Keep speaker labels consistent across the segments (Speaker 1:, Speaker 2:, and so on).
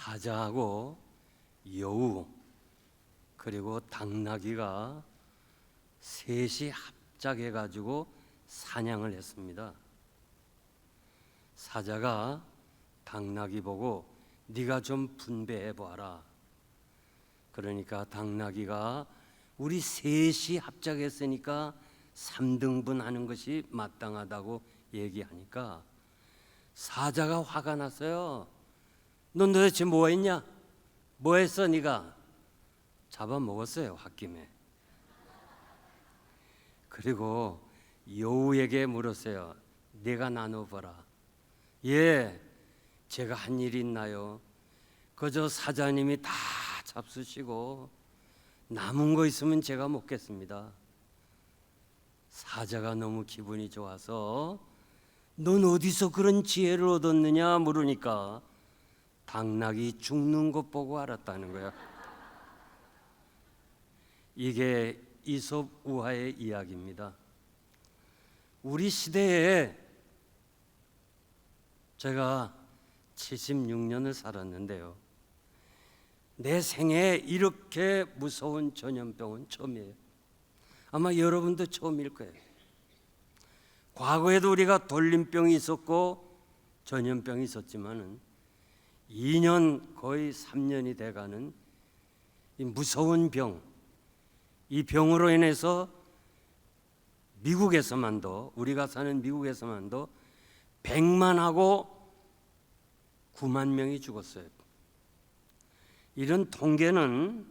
Speaker 1: 사자하고 여우 그리고 당나귀가 셋이 합작해 가지고 사냥을 했습니다. 사자가 당나귀 보고 네가 좀 분배해 보아라. 그러니까 당나귀가 우리 셋이 합작했으니까 3등분 하는 것이 마땅하다고 얘기하니까 사자가 화가 났어요. 넌 도대체 뭐 했냐? 뭐 했어 네가? 잡아먹었어요, 홧김에. 그리고 여우에게 물었어요. 내가 나눠보라. 예, 제가 한 일이 있나요? 그저 사자님이 다 잡수시고 남은 거 있으면 제가 먹겠습니다. 사자가 너무 기분이 좋아서 넌 어디서 그런 지혜를 얻었느냐 물으니까 당나귀 죽는 것 보고 알았다는 거야. 이게 이솝 우화의 이야기입니다. 우리 시대에 제가 76년을 살았는데요, 내 생에 이렇게 무서운 전염병은 처음이에요. 아마 여러분도 처음일 거예요. 과거에도 우리가 돌림병이 있었고 전염병이 있었지만은 2년 거의 3년이 돼가는 이 무서운 병, 이 병으로 인해서 미국에서만도, 우리가 사는 미국에서만도 100만하고 9만 명이 죽었어요. 이런 통계는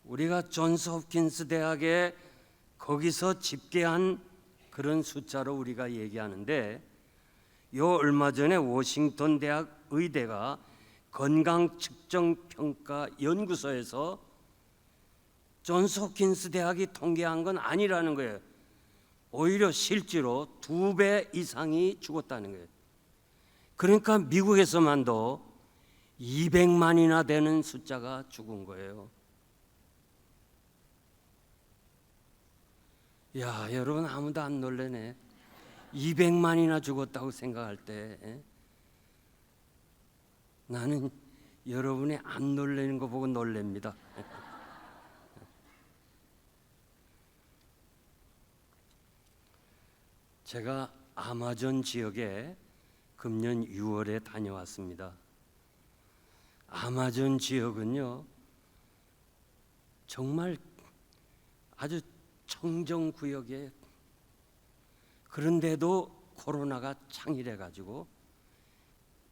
Speaker 1: 우리가 존스 홉킨스 대학에 거기서 집계한 그런 숫자로 우리가 얘기하는데, 요 얼마 전에 워싱턴 대학 의대가 건강 측정 평가 연구소에서 존스 홉킨스 대학이 통계한 건 아니라는 거예요. 오히려 실제로 2배 이상이 죽었다는 거예요. 그러니까 미국에서만도 200만이나 되는 숫자가 죽은 거예요. 야, 여러분 아무도 안 놀래네. 200만이나 죽었다고 생각할 때 나는 여러분이 안 놀래는 거 보고 놀랍니다. 제가 아마존 지역에 금년 6월에 다녀왔습니다. 아마존 지역은요, 정말 아주 청정구역에, 그런데도 코로나가 창일해 가지고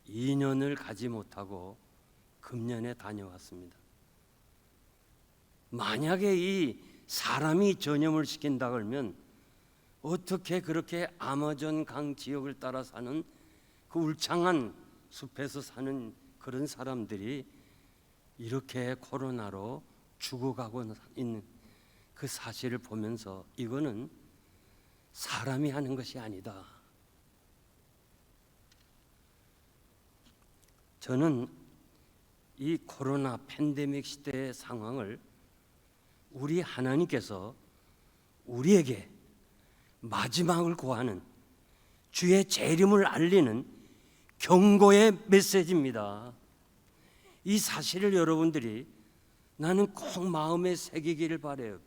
Speaker 1: 2년을 가지 못하고 금년에 다녀왔습니다. 만약에 이 사람이 전염을 시킨다 그러면 어떻게 그렇게 아마존 강 지역을 따라 사는 그 울창한 숲에서 사는 그런 사람들이 이렇게 코로나로 죽어가고 있는 그 사실을 보면서 이거는 사람이 하는 것이 아니다. 저는 이 코로나 팬데믹 시대의 상황을 우리 하나님께서 우리에게 마지막을 고하는, 주의 재림을 알리는 경고의 메시지입니다. 이 사실을 여러분들이 나는 꼭 마음에 새기기를 바라요.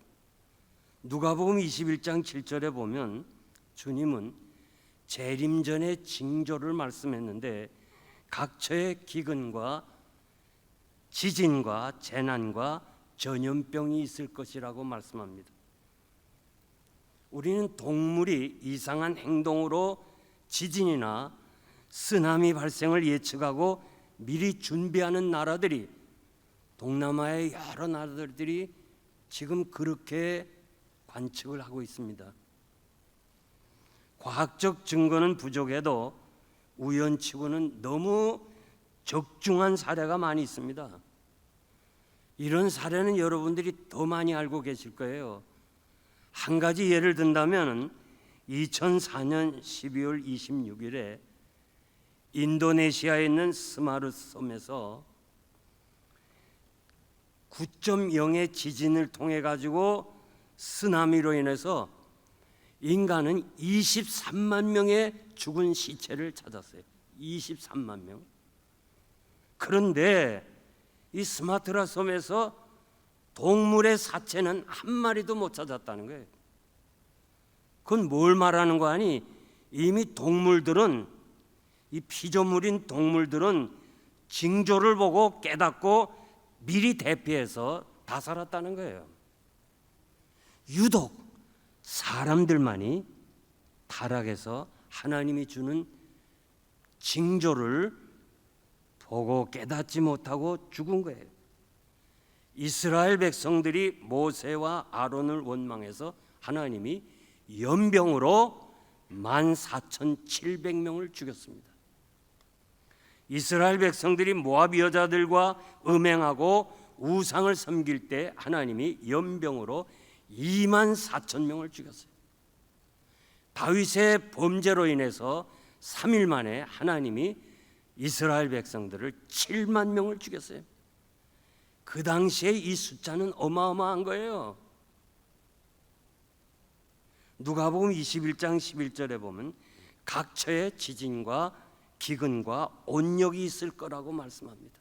Speaker 1: 누가복음 21장 7절에 보면 주님은 재림 전의 징조를 말씀했는데 각처의 기근과 지진과 재난과 전염병이 있을 것이라고 말씀합니다. 우리는 동물이 이상한 행동으로 지진이나 쓰나미 발생을 예측하고 미리 준비하는 나라들이, 동남아의 여러 나라들이 지금 그렇게 관측을 하고 있습니다. 과학적 증거는 부족해도 우연치고는 너무 적중한 사례가 많이 있습니다. 이런 사례는 여러분들이 더 많이 알고 계실 거예요. 한 가지 예를 든다면 2004년 12월 26일에 인도네시아에 있는 스마르 섬에서 9.0의 지진을 통해 가지고 쓰나미로 인해서 인간은 23만 명의 죽은 시체를 찾았어요. 23만 명. 그 그런데 이 스마트라 섬에서 동물의 사체는 한 마리도 못 찾았다는 거예요. 그건 뭘 말하는 거 아니? 이미 동물들은, 이 피조물인 동물들은 징조를 보고 깨닫고 미리 대피해서 다 살았다는 거예요. 유독 사람들만이 타락해서 하나님이 주는 징조를 보고 깨닫지 못하고 죽은 거예요. 이스라엘 백성들이 모세와 아론을 원망해서 하나님이 연병으로 14,700명을 죽였습니다. 이스라엘 백성들이 모압 여자들과 음행하고 우상을 섬길 때 하나님이 연병으로 24,000명을 죽였어요. 다윗의 범죄로 인해서 3일 만에 하나님이 이스라엘 백성들을 7만 명을 죽였어요. 그 당시에 이 숫자는 어마어마한 거예요. 누가복음 21장 11절에 보면 각처에 지진과 기근과 온역이 있을 거라고 말씀합니다.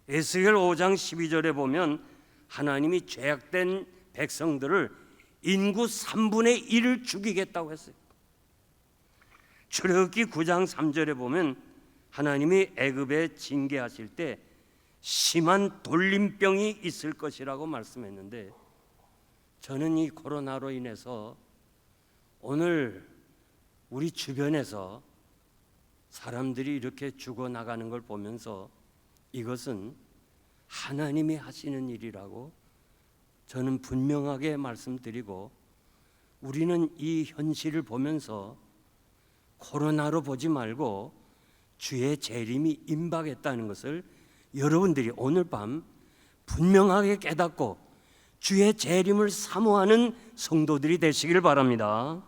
Speaker 1: 에스겔 5장 12절에 보면 하나님이 죄악된 백성들을 인구 3분의 1을 죽이겠다고 했어요. 출애굽기 9장 3절에 보면 하나님이 애굽에 징계하실 때 심한 돌림병이 있을 것이라고 말씀했는데, 저는 이 코로나로 인해서 오늘 우리 주변에서 사람들이 이렇게 죽어나가는 걸 보면서 이것은 하나님이 하시는 일이라고 저는 분명하게 말씀드리고, 우리는 이 현실을 보면서 코로나로 보지 말고 주의 재림이 임박했다는 것을 여러분들이 오늘 밤 분명하게 깨닫고 주의 재림을 사모하는 성도들이 되시길 바랍니다.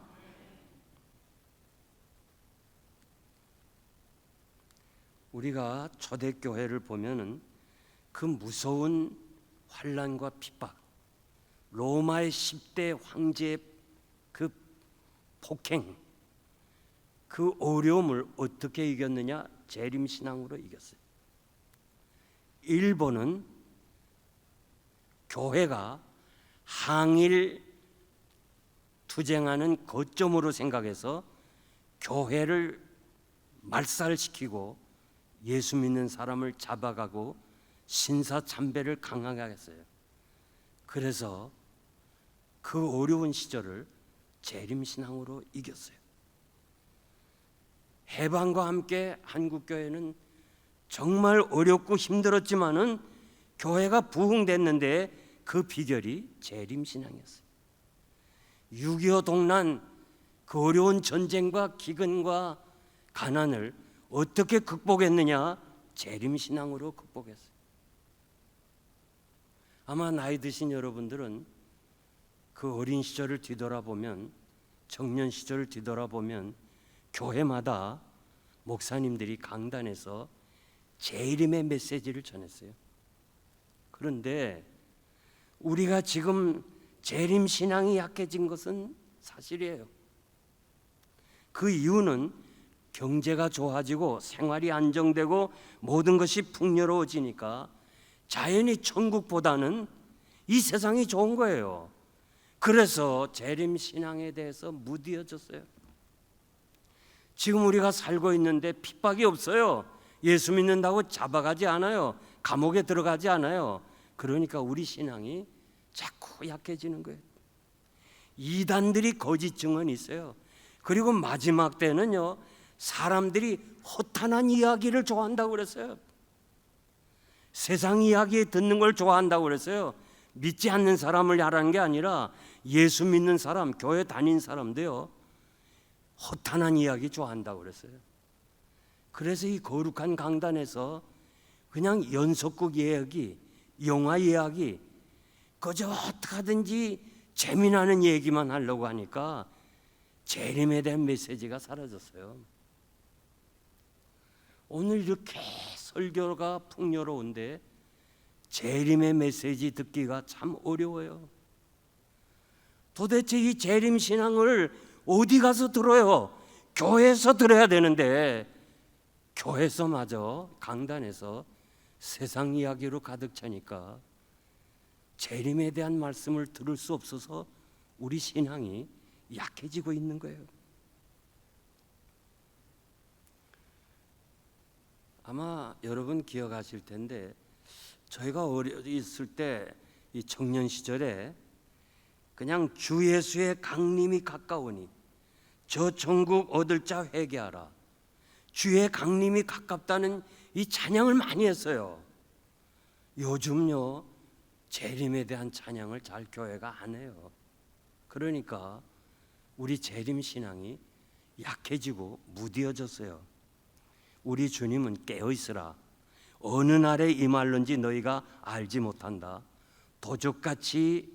Speaker 1: 우리가 초대교회를 보면은 그 무서운 환난과 핍박, 로마의 10대 황제의 그 폭행, 그 어려움을 어떻게 이겼느냐? 재림신앙으로 이겼어요. 일본은 교회가 항일 투쟁하는 거점으로 생각해서 교회를 말살시키고 예수 믿는 사람을 잡아가고 신사참배를 강하게 했어요. 그래서 그 어려운 시절을 재림신앙으로 이겼어요. 해방과 함께 한국교회는 정말 어렵고 힘들었지만은 교회가 부흥됐는데 그 비결이 재림신앙이었어요. 6.25 동란, 그 어려운 전쟁과 기근과 가난을 어떻게 극복했느냐? 재림신앙으로 극복했어요. 아마 나이 드신 여러분들은 그 어린 시절을 뒤돌아보면, 청년 시절을 뒤돌아보면 교회마다 목사님들이 강단에서 재림의 메시지를 전했어요. 그런데 우리가 지금 재림 신앙이 약해진 것은 사실이에요. 그 이유는 경제가 좋아지고 생활이 안정되고 모든 것이 풍요로워지니까 자연히 천국보다는 이 세상이 좋은 거예요. 그래서 재림 신앙에 대해서 무디어졌어요. 지금 우리가 살고 있는데 핍박이 없어요. 예수 믿는다고 잡아가지 않아요. 감옥에 들어가지 않아요. 그러니까 우리 신앙이 자꾸 약해지는 거예요. 이단들이 거짓 증언이 있어요. 그리고 마지막 때는요, 사람들이 허탄한 이야기를 좋아한다고 그랬어요. 세상 이야기 듣는 걸 좋아한다고 그랬어요. 믿지 않는 사람을 하라는 게 아니라 예수 믿는 사람, 교회 다닌 사람도요, 허탄한 이야기 좋아한다고 그랬어요. 그래서 이 거룩한 강단에서 그냥 연속극 이야기, 영화 이야기, 그저 어떻게 하든지 재미나는 얘기만 하려고 하니까 재림에 대한 메시지가 사라졌어요. 오늘 이렇게 설교가 풍요로운데 재림의 메시지 듣기가 참 어려워요. 도대체 이 재림 신앙을 어디 가서 들어요? 교회에서 들어야 되는데 교회에서마저 강단에서 세상 이야기로 가득 차니까 재림에 대한 말씀을 들을 수 없어서 우리 신앙이 약해지고 있는 거예요. 아마 여러분 기억하실 텐데 저희가 어려 있을 때 이 청년 시절에 그냥 주 예수의 강림이 가까우니 저 천국 얻을 자 회개하라, 주의 강림이 가깝다는 이 찬양을 많이 했어요. 요즘요 재림에 대한 찬양을 잘 교회가 안 해요. 그러니까 우리 재림 신앙이 약해지고 무뎌졌어요. 우리 주님은 깨어 있으라, 어느 날에 임할는지 너희가 알지 못한다, 도적같이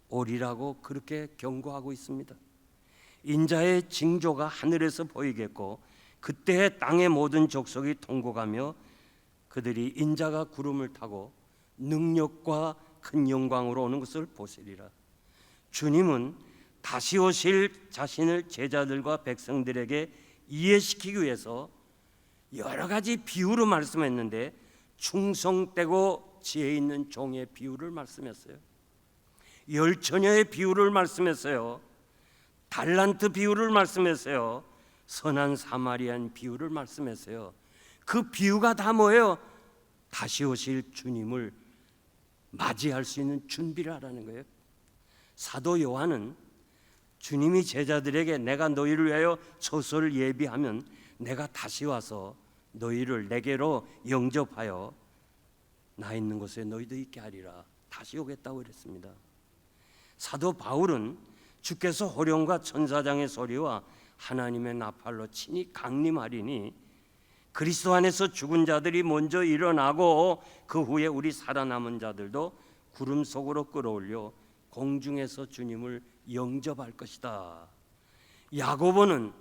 Speaker 1: 오리라고 그렇게 경고하고 있습니다. 인자의 징조가 하늘에서 보이겠고 그때 땅의 모든 족속이 통곡하며 그들이 인자가 구름을 타고 능력과 큰 영광으로 오는 것을 보시리라. 주님은 다시 오실 자신을 제자들과 백성들에게 이해시키기 위해서 여러 가지 비유로 말씀했는데 충성되고 지혜 있는 종의 비유를 말씀했어요. 열처녀의 비유를 말씀했어요. 달란트 비유를 말씀했어요. 선한 사마리안 비유를 말씀했어요. 그 비유가 다 뭐예요? 다시 오실 주님을 맞이할 수 있는 준비를 하라는 거예요. 사도 요한은 주님이 제자들에게 내가 너희를 위하여 처소를 예비하면 내가 다시 와서 너희를 내게로 영접하여 나 있는 곳에 너희도 있게 하리라, 다시 오겠다고 그랬습니다. 사도 바울은 주께서 호령과 천사장의 소리와 하나님의 나팔로 친히 강림하리니 그리스도 안에서 죽은 자들이 먼저 일어나고 그 후에 우리 살아남은 자들도 구름 속으로 끌어올려 공중에서 주님을 영접할 것이다. 야고보는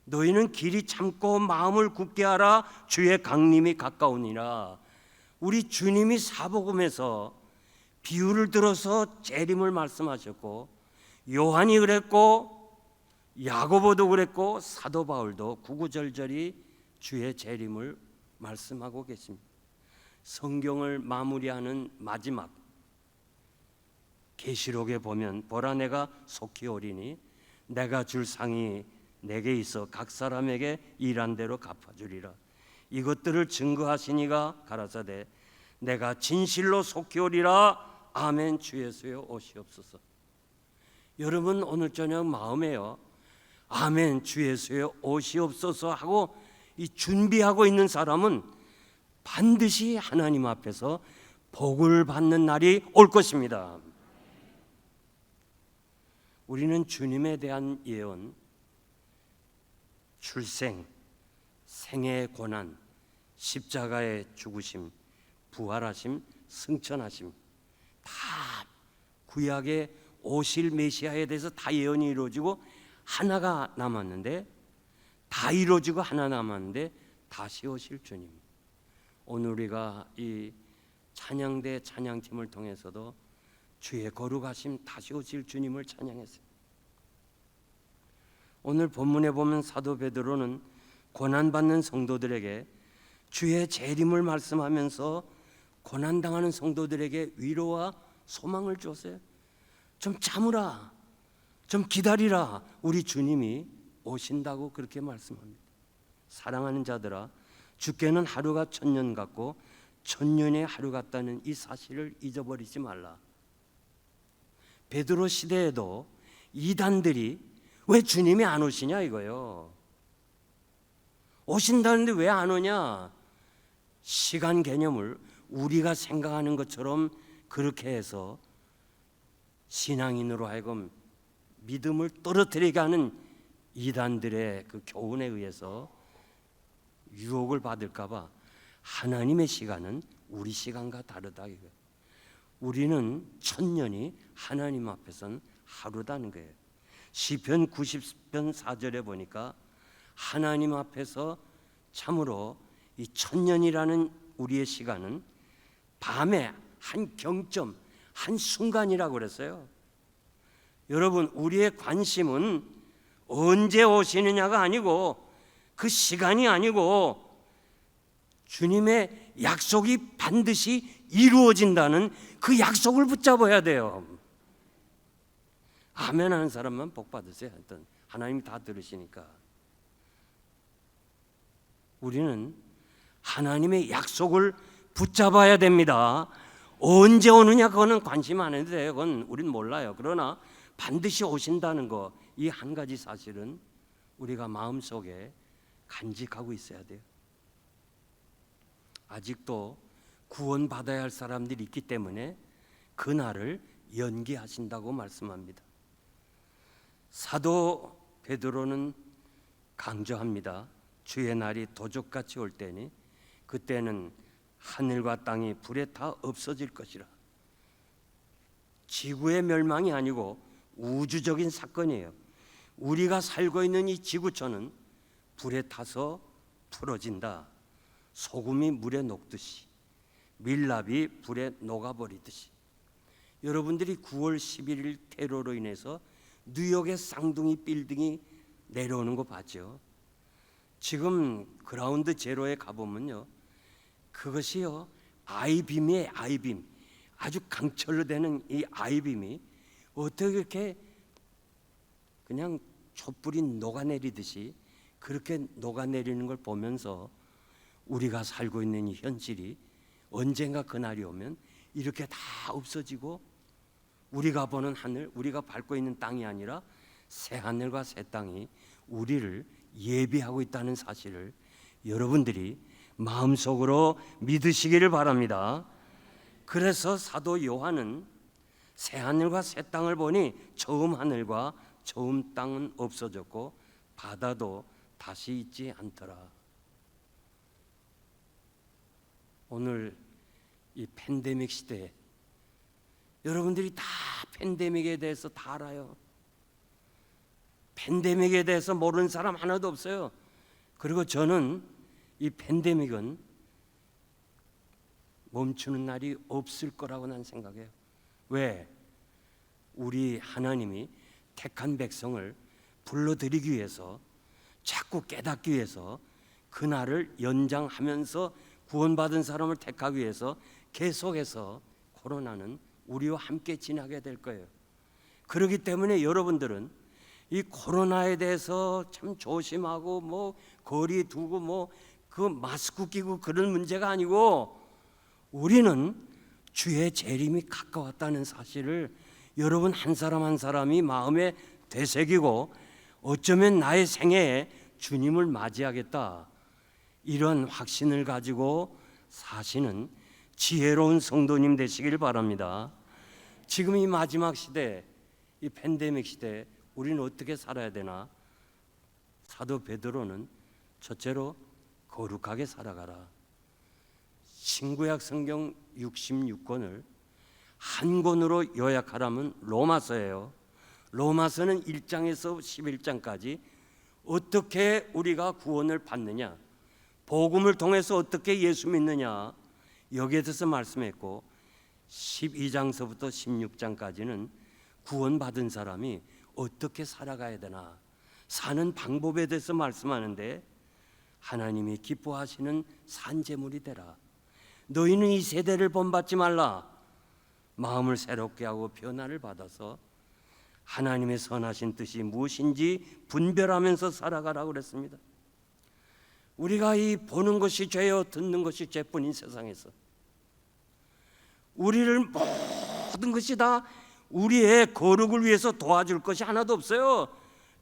Speaker 1: 너희는 길이 참고 마음을 굳게 하라, 주의 강림이 가까우니라. 우리 주님이 사복음에서 비유를 들어서 재림을 말씀하셨고 요한이 그랬고 야고보도 그랬고 사도 바울도 구구절절히 주의 재림을 말씀하고 계십니다. 성경을 마무리하는 마지막 계시록에 보면 보라 내가 속히 오리니 내가 줄 상이 내게 있어 각 사람에게 일한 대로 갚아주리라. 이것들을 증거하시니가 가라사대 내가 진실로 속히 오리라. 아멘. 주 예수여 오시옵소서. 여러분 오늘 저녁 마음에요 아멘 주 예수여 오시옵소서 하고 이 준비하고 있는 사람은 반드시 하나님 앞에서 복을 받는 날이 올 것입니다. 우리는 주님에 대한 예언, 출생, 생애의 고난, 십자가의 죽으심, 부활하심, 승천하심, 다 구약의 오실 메시아에 대해서 다 예언이 이루어지고 하나가 남았는데, 다 이루어지고 하나 남았는데 다시 오실 주님. 오늘 우리가 이 찬양대 찬양팀을 통해서도 주의 거룩하심 다시 오실 주님을 찬양했어요. 오늘 본문에 보면 사도 베드로는 고난받는 성도들에게 주의 재림을 말씀하면서 고난당하는 성도들에게 위로와 소망을 줬어요. 좀 참으라, 좀 기다리라, 우리 주님이 오신다고 그렇게 말씀합니다. 사랑하는 자들아, 주께는 하루가 천년 같고 천년의 하루 같다는 이 사실을 잊어버리지 말라. 베드로 시대에도 이단들이 왜 주님이 안 오시냐 이거요. 오신다는데 왜 안 오냐? 시간 개념을 우리가 생각하는 것처럼 그렇게 해서 신앙인으로 하여금 믿음을 떨어뜨리게 하는 이단들의 그 교훈에 의해서 유혹을 받을까 봐 하나님의 시간은 우리 시간과 다르다 이거예요. 우리는 천년이 하나님 앞에서는 하루다는 거예요. 시편 90편 4절에 보니까 하나님 앞에서 참으로 이 천년이라는 우리의 시간은 밤의 한 경점, 한 순간이라고 그랬어요. 여러분, 우리의 관심은 언제 오시느냐가 아니고 그 시간이 아니고 주님의 약속이 반드시 이루어진다는 그 약속을 붙잡아야 돼요. 아멘 하는 사람만 복 받으세요. 하여튼 하나님이 다 들으시니까. 우리는 하나님의 약속을 붙잡아야 됩니다. 언제 오느냐 그거는 관심 안 해도 돼요. 그건 우린 몰라요. 그러나 반드시 오신다는 거, 이 한 가지 사실은 우리가 마음속에 간직하고 있어야 돼요. 아직도 구원받아야 할 사람들이 있기 때문에 그날을 연기하신다고 말씀합니다. 사도 베드로는 강조합니다. 주의 날이 도적같이 올 때니 그때는 하늘과 땅이 불에 다 없어질 것이라. 지구의 멸망이 아니고 우주적인 사건이에요. 우리가 살고 있는 이 지구촌은 불에 타서 풀어진다. 소금이 물에 녹듯이, 밀랍이 불에 녹아버리듯이. 여러분들이 9월 11일 테러로 인해서 뉴욕의 쌍둥이 빌딩이 내려오는 거 봤죠? 지금 그라운드 제로에 가보면요, 그것이요 아이빔이에요. 아이빔. 아주 강철로 되는 이 아이빔이 어떻게 이렇게 그냥 촛불이 녹아내리듯이 그렇게 녹아내리는 걸 보면서 우리가 살고 있는 이 현실이 언젠가 그날이 오면 이렇게 다 없어지고 우리가 보는 하늘, 우리가 밟고 있는 땅이 아니라 새 하늘과 새 땅이 우리를 예비하고 있다는 사실을 여러분들이 마음속으로 믿으시기를 바랍니다. 그래서 사도 요한은 새 하늘과 새 땅을 보니 처음 하늘과 처음 땅은 없어졌고 바다도 다시 있지 않더라. 오늘 이 팬데믹 시대에 여러분들이 다 팬데믹에 대해서 다 알아요. 팬데믹에 대해서 모르는 사람 하나도 없어요. 그리고 저는 이 팬데믹은 멈추는 날이 없을 거라고 난 생각해요. 왜? 우리 하나님이 택한 백성을 불러들이기 위해서, 자꾸 깨닫기 위해서, 그날을 연장하면서 구원받은 사람을 택하기 위해서 계속해서 코로나는 우리와 함께 지나게 될 거예요. 그렇기 때문에 여러분들은 이 코로나에 대해서 참 조심하고 뭐 거리 두고 뭐 그 마스크 끼고 그런 문제가 아니고, 우리는 주의 재림이 가까웠다는 사실을 여러분 한 사람 한 사람이 마음에 되새기고, 어쩌면 나의 생애에 주님을 맞이하겠다, 이런 확신을 가지고 사시는 지혜로운 성도님 되시길 바랍니다. 지금 이 마지막 시대, 이 팬데믹 시대에 우리는 어떻게 살아야 되나? 사도 베드로는 첫째로 거룩하게 살아가라. 신구약 성경 66권을 한 권으로 요약하라면 로마서예요. 로마서는 1장에서 11장까지 어떻게 우리가 구원을 받느냐, 복음을 통해서 어떻게 예수 믿느냐, 여기에 대해서 말씀했고, 12장서부터 16장까지는 구원받은 사람이 어떻게 살아가야 되나, 사는 방법에 대해서 말씀하는데, 하나님이 기뻐하시는 산제물이 되라. 너희는 이 세대를 본받지 말라. 마음을 새롭게 하고 변화를 받아서 하나님의 선하신 뜻이 무엇인지 분별하면서 살아가라고 그랬습니다. 우리가 이 보는 것이 죄요 듣는 것이 죄뿐인 세상에서 우리를 모든 것이 다 우리의 거룩을 위해서 도와줄 것이 하나도 없어요.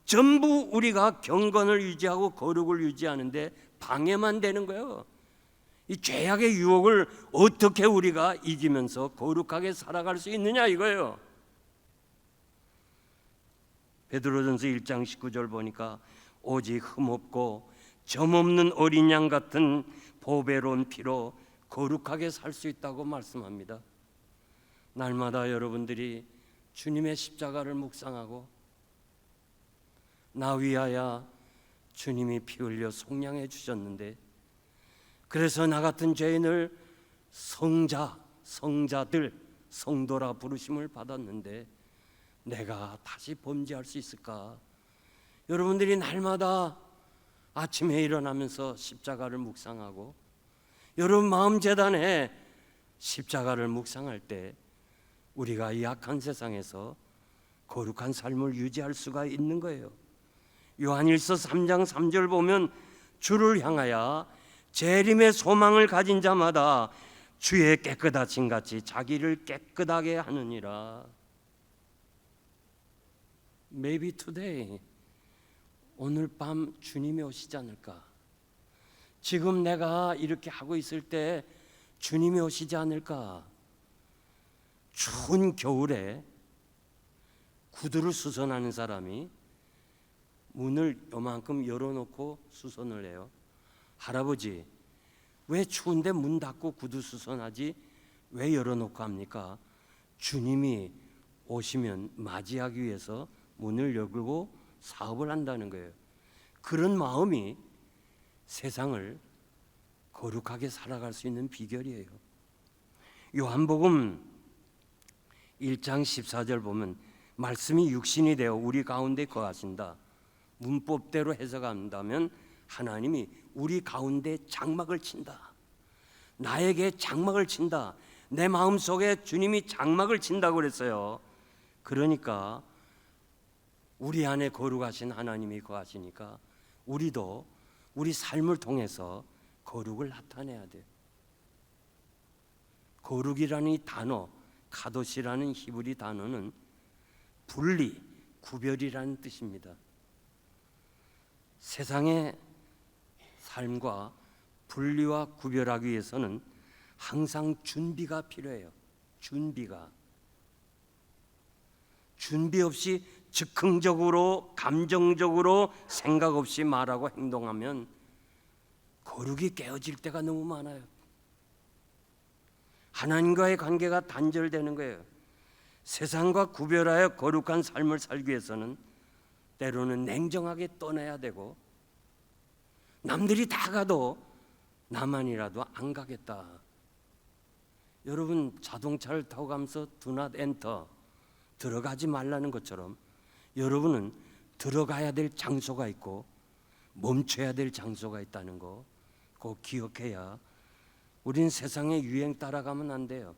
Speaker 1: 전부 우리가 경건을 유지하고 거룩을 유지하는데 방해만 되는 거예요. 이 죄악의 유혹을 어떻게 우리가 이기면서 거룩하게 살아갈 수 있느냐 이거예요. 베드로전서 1장 19절 보니까 오직 흠없고 점없는 어린 양 같은 보배로운 피로 거룩하게 살 수 있다고 말씀합니다. 날마다 여러분들이 주님의 십자가를 묵상하고, 나 위하여 주님이 피 흘려 속량해 주셨는데, 그래서 나 같은 죄인을 성자들, 성도라 부르심을 받았는데 내가 다시 범죄할 수 있을까? 여러분들이 날마다 아침에 일어나면서 십자가를 묵상하고 여러분 마음 재단에 십자가를 묵상할 때 우리가 이 악한 세상에서 거룩한 삶을 유지할 수가 있는 거예요. 요한일서 3장 3절 보면 주를 향하여 재림의 소망을 가진 자마다 주의 깨끗하신 같이 자기를 깨끗하게 하느니라. Maybe today, 오늘 밤 주님이 오시지 않을까? 지금 내가 이렇게 하고 있을 때 주님이 오시지 않을까? 추운 겨울에 구두를 수선하는 사람이 문을 요만큼 열어놓고 수선을 해요. 할아버지, 왜 추운데 문 닫고 구두 수선하지? 왜 열어놓고 합니까? 주님이 오시면 맞이하기 위해서 문을 열고 사업을 한다는 거예요. 그런 마음이 세상을 거룩하게 살아갈 수 있는 비결이에요. 요한복음 1장 14절 보면 말씀이 육신이 되어 우리 가운데 거하신다. 문법대로 해석한다면 하나님이 우리 가운데 장막을 친다. 나에게 장막을 친다. 내 마음속에 주님이 장막을 친다고 그랬어요. 그러니까 우리 안에 거룩하신 하나님이 거하시니까 우리도 우리 삶을 통해서 거룩을 나타내야 돼요. 거룩이라는 이 단어, 카도시라는 히브리 단어는 분리, 구별이라는 뜻입니다. 세상의 삶과 분리와 구별하기 위해서는 항상 준비가 필요해요. 준비 없이 즉흥적으로 감정적으로 생각 없이 말하고 행동하면 거룩이 깨어질 때가 너무 많아요. 하나님과의 관계가 단절되는 거예요. 세상과 구별하여 거룩한 삶을 살기 위해서는 때로는 냉정하게 떠나야 되고, 남들이 다 가도 나만이라도 안 가겠다. 여러분 자동차를 타고 가면서 Do not enter, 들어가지 말라는 것처럼 여러분은 들어가야 될 장소가 있고 멈춰야 될 장소가 있다는 거 꼭 기억해야. 우린 세상의 유행 따라가면 안 돼요.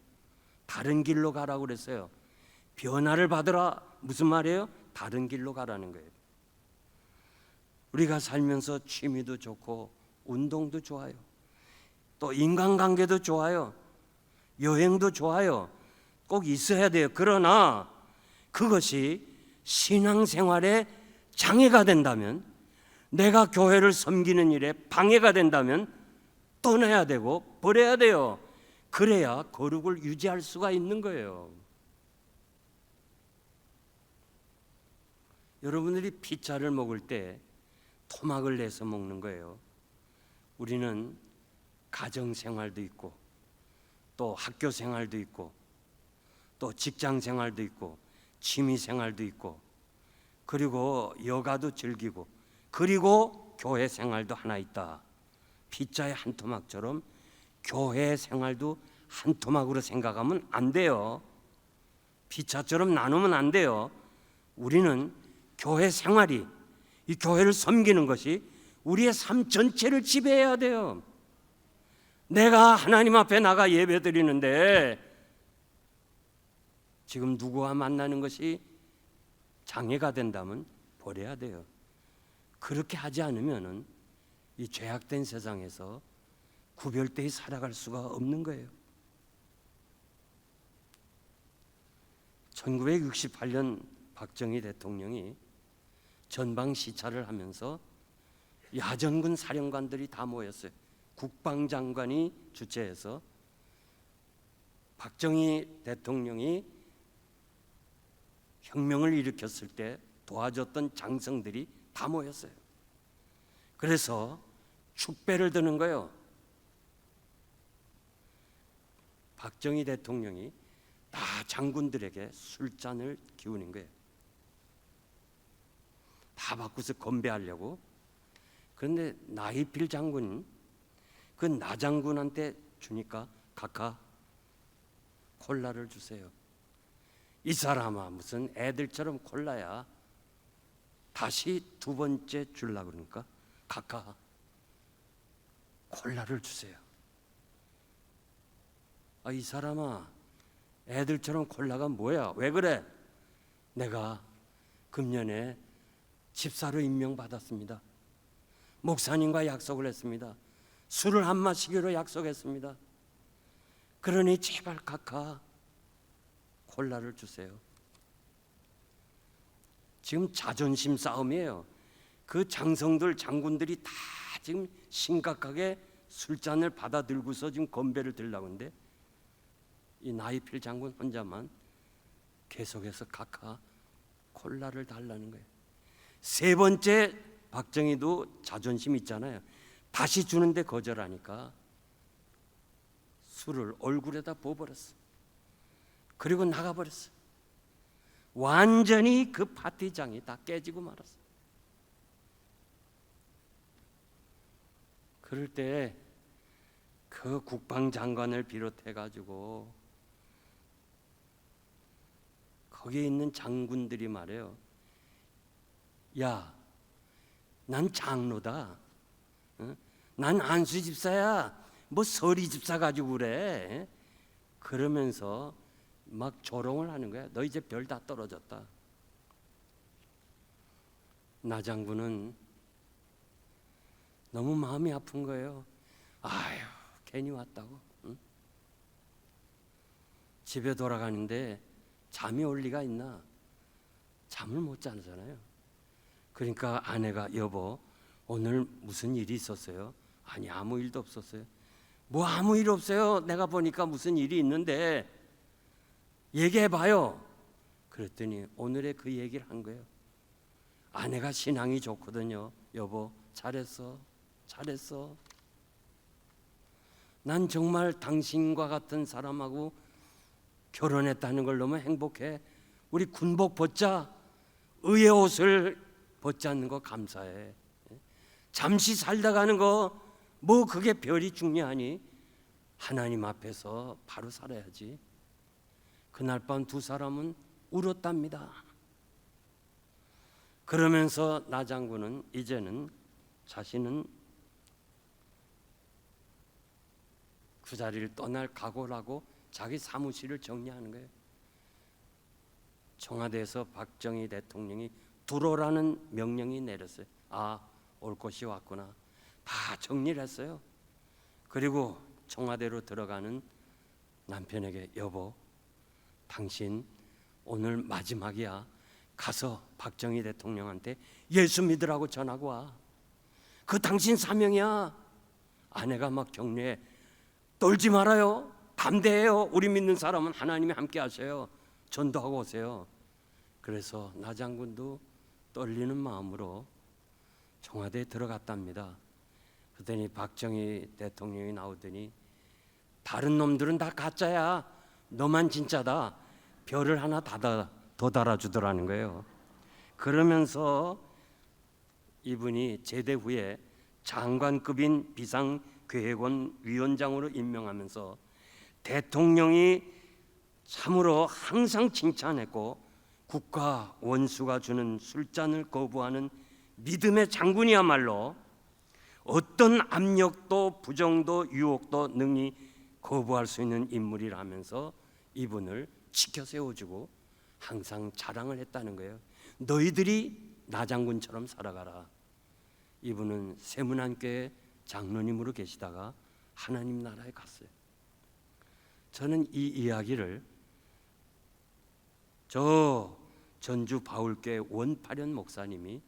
Speaker 1: 다른 길로 가라고 그랬어요. 변화를 받으라. 무슨 말이에요? 다른 길로 가라는 거예요. 우리가 살면서 취미도 좋고 운동도 좋아요. 또 인간관계도 좋아요. 여행도 좋아요. 꼭 있어야 돼요. 그러나 그것이 신앙생활에 장애가 된다면, 내가 교회를 섬기는 일에 방해가 된다면 떠나야 되고 버려야 돼요. 그래야 거룩을 유지할 수가 있는 거예요. 여러분들이 피자를 먹을 때 토막을 내서 먹는 거예요. 우리는 가정생활도 있고 또 학교생활도 있고 또 직장생활도 있고 취미생활도 있고 그리고 여가도 즐기고 그리고 교회생활도 하나 있다. 피자의 한 토막처럼 교회생활도 한 토막으로 생각하면 안 돼요. 피자처럼 나누면 안 돼요. 우리는 교회생활이, 이 교회를 섬기는 것이 우리의 삶 전체를 지배해야 돼요. 내가 하나님 앞에 나가 예배 드리는데 지금 누구와 만나는 것이 장애가 된다면 버려야 돼요. 그렇게 하지 않으면은 이 죄악된 세상에서 구별되이 살아갈 수가 없는 거예요. 1968년 박정희 대통령이 전방 시찰을 하면서 야전군 사령관들이 다 모였어요. 국방장관이 주최해서 박정희 대통령이 혁명을 일으켰을 때 도와줬던 장성들이 다 모였어요. 그래서 축배를 드는 거예요. 박정희 대통령이 다 장군들에게 술잔을 기우는 거예요. 다 바꾸서 건배하려고. 그런데 나이필 장군, 그 나 장군한테 주니까 각하 콜라를 주세요. 이 사람아 무슨 애들처럼 콜라야. 다시 두 번째 주려고 그러니까 각하 콜라를 주세요. 이 사람아, 애들처럼 콜라가 뭐야? 왜 그래? 내가 금년에 집사로 임명받았습니다. 목사님과 약속을 했습니다. 술을 안 마시기로 약속했습니다. 그러니 제발 카카 콜라를 주세요. 지금 자존심 싸움이에요. 그 장성들 장군들이 다 지금 심각하게 술잔을 받아들고서 지금 건배를 들려고 하는데 이 나이필 장군 혼자만 계속해서 카카 콜라를 달라는 거예요. 세 번째 박정희도 자존심 있잖아요. 다시 주는데 거절하니까 술을 얼굴에다 부어버렸어. 그리고 나가버렸어. 완전히 그 파티장이 다 깨지고 말았어. 그럴 때 그 국방장관을 비롯해 가지고 거기에 있는 장군들이 말해요. 야, 난 장로다. 난 안수 집사야. 뭐 서리 집사 가지고 그래. 그러면서 막 조롱을 하는 거야. 너 이제 별 다 떨어졌다. 나 장군은 너무 마음이 아픈 거예요. 아유, 괜히 왔다고. 응? 집에 돌아가는데 잠이 올 리가 있나? 잠을 못 자잖아요. 그러니까 아내가 여보, 오늘 무슨 일이 있었어요? 아니, 아무 일도 없었어요. 뭐 아무 일 없어요. 내가 보니까 무슨 일이 있는데 얘기해봐요. 그랬더니 오늘의 그 얘기를 한 거예요. 아내가 신앙이 좋거든요. 여보, 잘했어. 잘했어. 난 정말 당신과 같은 사람하고 결혼했다는 걸 너무 행복해. 우리 군복 벗자. 의의 옷을 벗지 않는 거 감사해. 잠시 살다 가는 거 뭐 그게 별이 중요하니? 하나님 앞에서 바로 살아야지. 그날 밤 두 사람은 울었답니다. 그러면서 나 장군은 이제는 자신은 그 자리를 떠날 각오를 하고 자기 사무실을 정리하는 거예요. 청와대에서 박정희 대통령이 들어오라는 명령이 내렸어요. 올 것이 왔구나. 다 정리를 했어요. 그리고 청와대로 들어가는 남편에게 여보, 당신 오늘 마지막이야. 가서 박정희 대통령한테 예수 믿으라고 전하고 와. 그 당신 사명이야. 아내가 막 격려해. 떨지 말아요. 담대해요. 우리 믿는 사람은 하나님이 함께 하셔요. 전도하고 오세요. 그래서 나 장군도 떨리는 마음으로 청와대에 들어갔답니다. 그랬더니 박정희 대통령이 나오더니 다른 놈들은 다 가짜야. 너만 진짜다. 별을 하나 더 달아주더라는 거예요. 그러면서 이분이 제대 후에 장관급인 비상계획원 위원장으로 임명하면서 대통령이 참으로 항상 칭찬했고 국가 원수가 주는 술잔을 거부하는 믿음의 장군이야말로 어떤 압력도 부정도 유혹도 능히 거부할 수 있는 인물이라면서 이분을 지켜 세워주고 항상 자랑을 했다는 거예요. 너희들이 나 장군처럼 살아가라. 이분은 세문안교회 장로님으로 계시다가 하나님 나라에 갔어요. 저는 이 이야기를 저 전주 바울교회 원파련 목사님이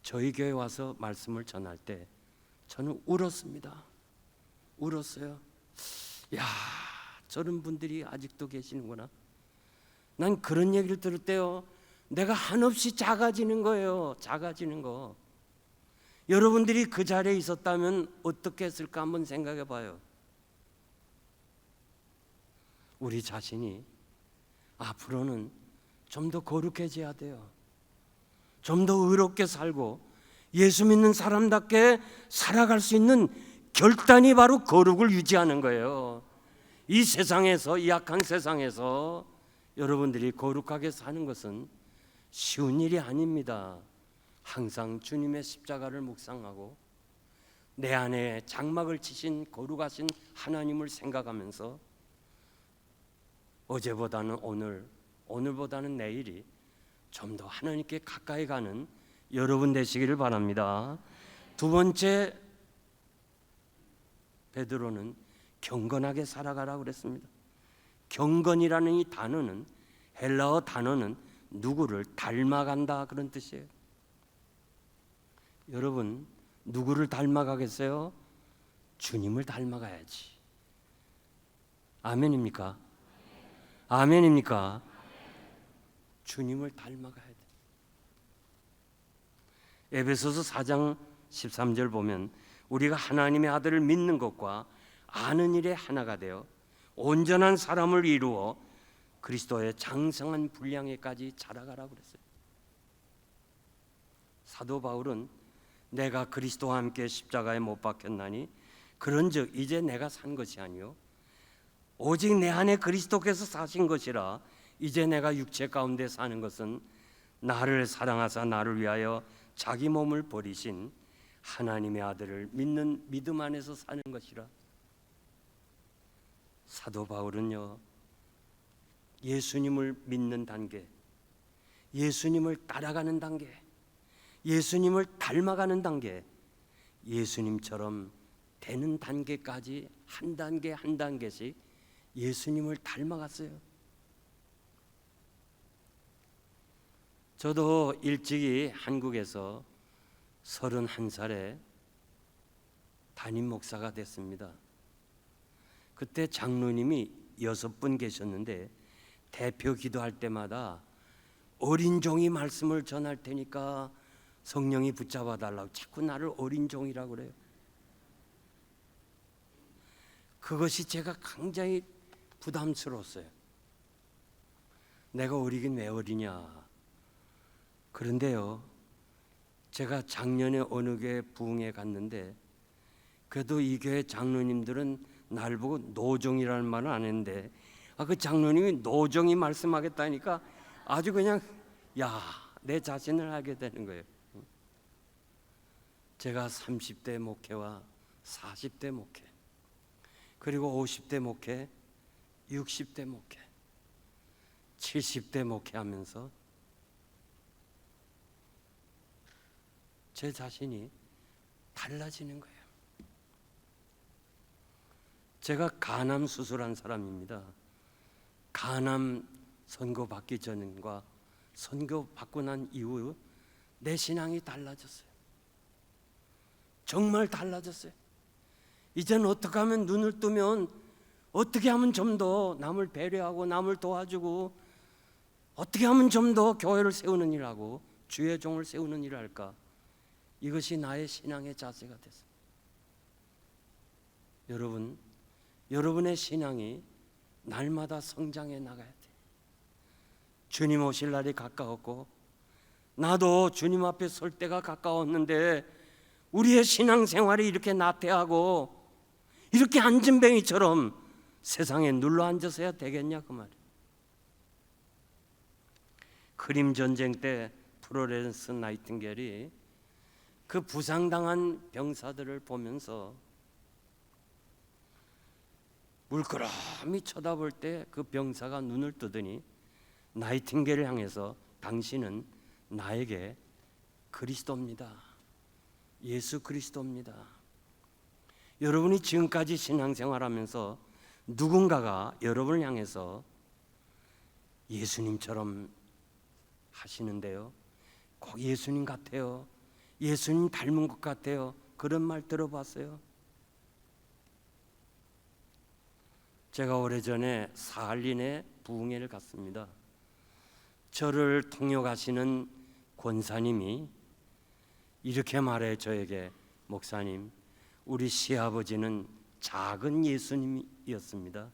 Speaker 1: 저희 교회 와서 말씀을 전할 때 저는 울었습니다. 울었어요. 야, 저런 분들이 아직도 계시는구나. 난 그런 얘기를 들을 때요, 내가 한없이 작아지는 거예요. 작아지는 거. 여러분들이 그 자리에 있었다면 어떻게 했을까 한번 생각해 봐요. 우리 자신이 앞으로는 좀 더 거룩해져야 돼요. 좀 더 의롭게 살고 예수 믿는 사람답게 살아갈 수 있는 결단이 바로 거룩을 유지하는 거예요. 이 세상에서, 이 악한 세상에서 여러분들이 거룩하게 사는 것은 쉬운 일이 아닙니다. 항상 주님의 십자가를 묵상하고 내 안에 장막을 치신 거룩하신 하나님을 생각하면서 어제보다는 오늘, 오늘보다는 내일이 좀 더 하나님께 가까이 가는 여러분 되시기를 바랍니다. 두 번째, 베드로는 경건하게 살아가라고 그랬습니다. 경건이라는 이 단어는, 헬라어 단어는 누구를 닮아간다 그런 뜻이에요. 여러분, 누구를 닮아가겠어요? 주님을 닮아가야지. 아멘입니까? 아멘입니까? 주님을 닮아가야 돼. 에베소서 4장 13절 보면 우리가 하나님의 아들을 믿는 것과 아는 일에 하나가 되어 온전한 사람을 이루어 그리스도의 장성한 분량에까지 자라가라고 그랬어요. 사도 바울은 내가 그리스도와 함께 십자가에 못 박혔나니 그런즉 이제 내가 산 것이 아니요 오직 내 안에 그리스도께서 사신 것이라 이제 내가 육체 가운데 사는 것은 나를 사랑하사 나를 위하여 자기 몸을 버리신 하나님의 아들을 믿는 믿음 안에서 사는 것이라. 사도 바울은요, 예수님을 믿는 단계, 예수님을 따라가는 단계, 예수님을 닮아가는 단계, 예수님처럼 되는 단계까지 한 단계 한 단계씩 예수님을 닮아갔어요. 저도 일찍이 한국에서 31살에 담임 목사가 됐습니다. 그때 장로님이 6분 계셨는데 대표 기도할 때마다 어린 종이 말씀을 전할 테니까 성령이 붙잡아 달라고 자꾸 나를 어린 종이라고 그래요. 그것이 제가 굉장히 부담스러웠어요. 내가 어리긴 왜 어리냐. 그런데요, 제가 작년에 어느 교회 부흥회 갔는데 그래도 이 교회 장로님들은 날 보고 노종이라는 말은 안 했는데 그 장로님이 노종이 말씀하겠다니까 아주 그냥 내 자신을 하게 되는 거예요. 제가 30대 목회와 40대 목회, 그리고 50대 목회, 60대 목회, 70대 목회하면서 제 자신이 달라지는 거예요. 제가 간암 수술한 사람입니다. 간암 선고 받기 전과 선고 받고 난 이후 내 신앙이 달라졌어요. 정말 달라졌어요. 이제는 어떻게 하면 눈을 뜨면 어떻게 하면 좀 더 남을 배려하고 남을 도와주고 어떻게 하면 좀 더 교회를 세우는 일하고 주의 종을 세우는 일을 할까? 이것이 나의 신앙의 자세가 됐습니다. 여러분의 신앙이 날마다 성장해 나가야 돼요. 주님 오실 날이 가까웠고 나도 주님 앞에 설 때가 가까웠는데 우리의 신앙생활이 이렇게 나태하고 이렇게 안진뱅이처럼 세상에 눌러 앉아서야 되겠냐 그 말이에요. 크림 전쟁 때 플로렌스 나이팅게일이 그 부상당한 병사들을 보면서 물끄러미 쳐다볼 때 그 병사가 눈을 뜨더니 나이팅게일을 향해서 당신은 나에게 그리스도입니다. 예수 그리스도입니다. 여러분이 지금까지 신앙생활하면서 누군가가 여러분을 향해서 예수님처럼 하시는데요, 꼭 예수님 같아요, 예수님 닮은 것 같아요, 그런 말 들어봤어요? 제가 오래전에 사할린에 부흥회를 갔습니다. 저를 통역하시는 권사님이 이렇게 말해 저에게, 목사님, 우리 시아버지는 작은 예수님이었습니다.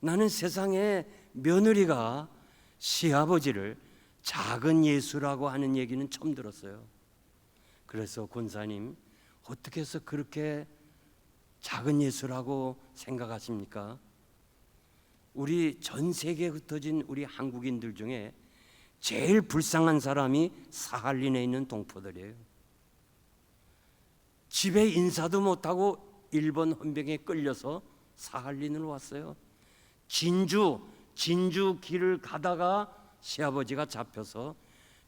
Speaker 1: 나는 세상에 며느리가 시아버지를 작은 예수라고 하는 얘기는 처음 들었어요. 그래서 권사님, 어떻게 해서 그렇게 작은 예수라고 생각하십니까? 우리 전 세계에 흩어진 우리 한국인들 중에 제일 불쌍한 사람이 사할린에 있는 동포들이에요. 집에 인사도 못하고 일본 헌병에 끌려서 사할린으로 왔어요. 진주 길을 가다가 시아버지가 잡혀서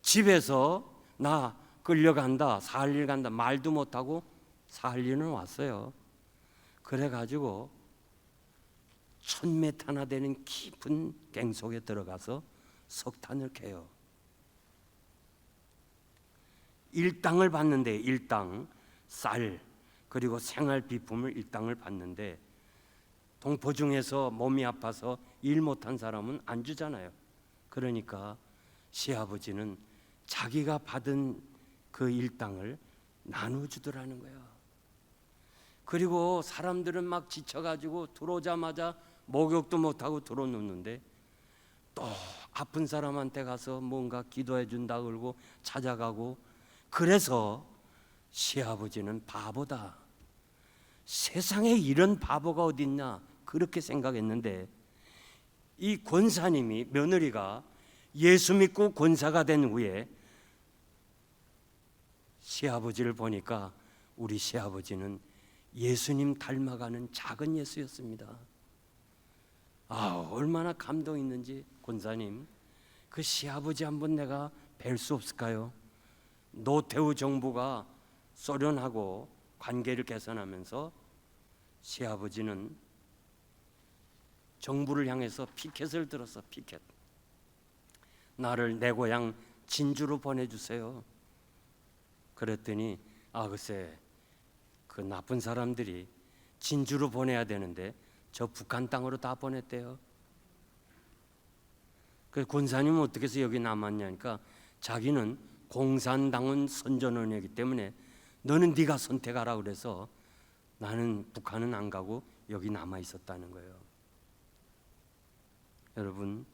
Speaker 1: 집에서 나 끌려간다, 사할릴 간다 말도 못하고 사할리는 왔어요. 그래가지고 1000m나 되는 깊은 갱 속에 들어가서 석탄을 캐요. 일당을 받는데, 일당, 쌀 그리고 생활 비품을 일당을 받는데, 동포 중에서 몸이 아파서 일 못한 사람은 안 주잖아요. 그러니까 시아버지는 자기가 받은 그 일당을 나눠주더라는 거예요. 그리고 사람들은 막 지쳐가지고 들어오자마자 목욕도 못하고 들어놓는데, 또 아픈 사람한테 가서 뭔가 기도해 준다 그러고 찾아가고, 그래서 시아버지는 바보다, 세상에 이런 바보가 어딨냐 그렇게 생각했는데, 이 권사님이, 며느리가 예수 믿고 권사가 된 후에 시아버지를 보니까 우리 시아버지는 예수님 닮아가는 작은 예수였습니다. 얼마나 감동 있는지. 권사님, 그 시아버지 한번 내가 뵐 수 없을까요? 노태우 정부가 소련하고 관계를 개선하면서 시아버지는 정부를 향해서 피켓을 들었어. 피켓. 나를 내 고향 진주로 보내주세요. 그랬더니 글쎄 그 나쁜 사람들이 진주로 보내야 되는데 저 북한 땅으로 다 보냈대요. 그 권사님은 어떻게 해서 여기 남았냐니까, 자기는 공산당원 선전원이기 때문에 너는 네가 선택하라 그래서 나는 북한은 안 가고 여기 남아 있었다는 거예요. 여러분,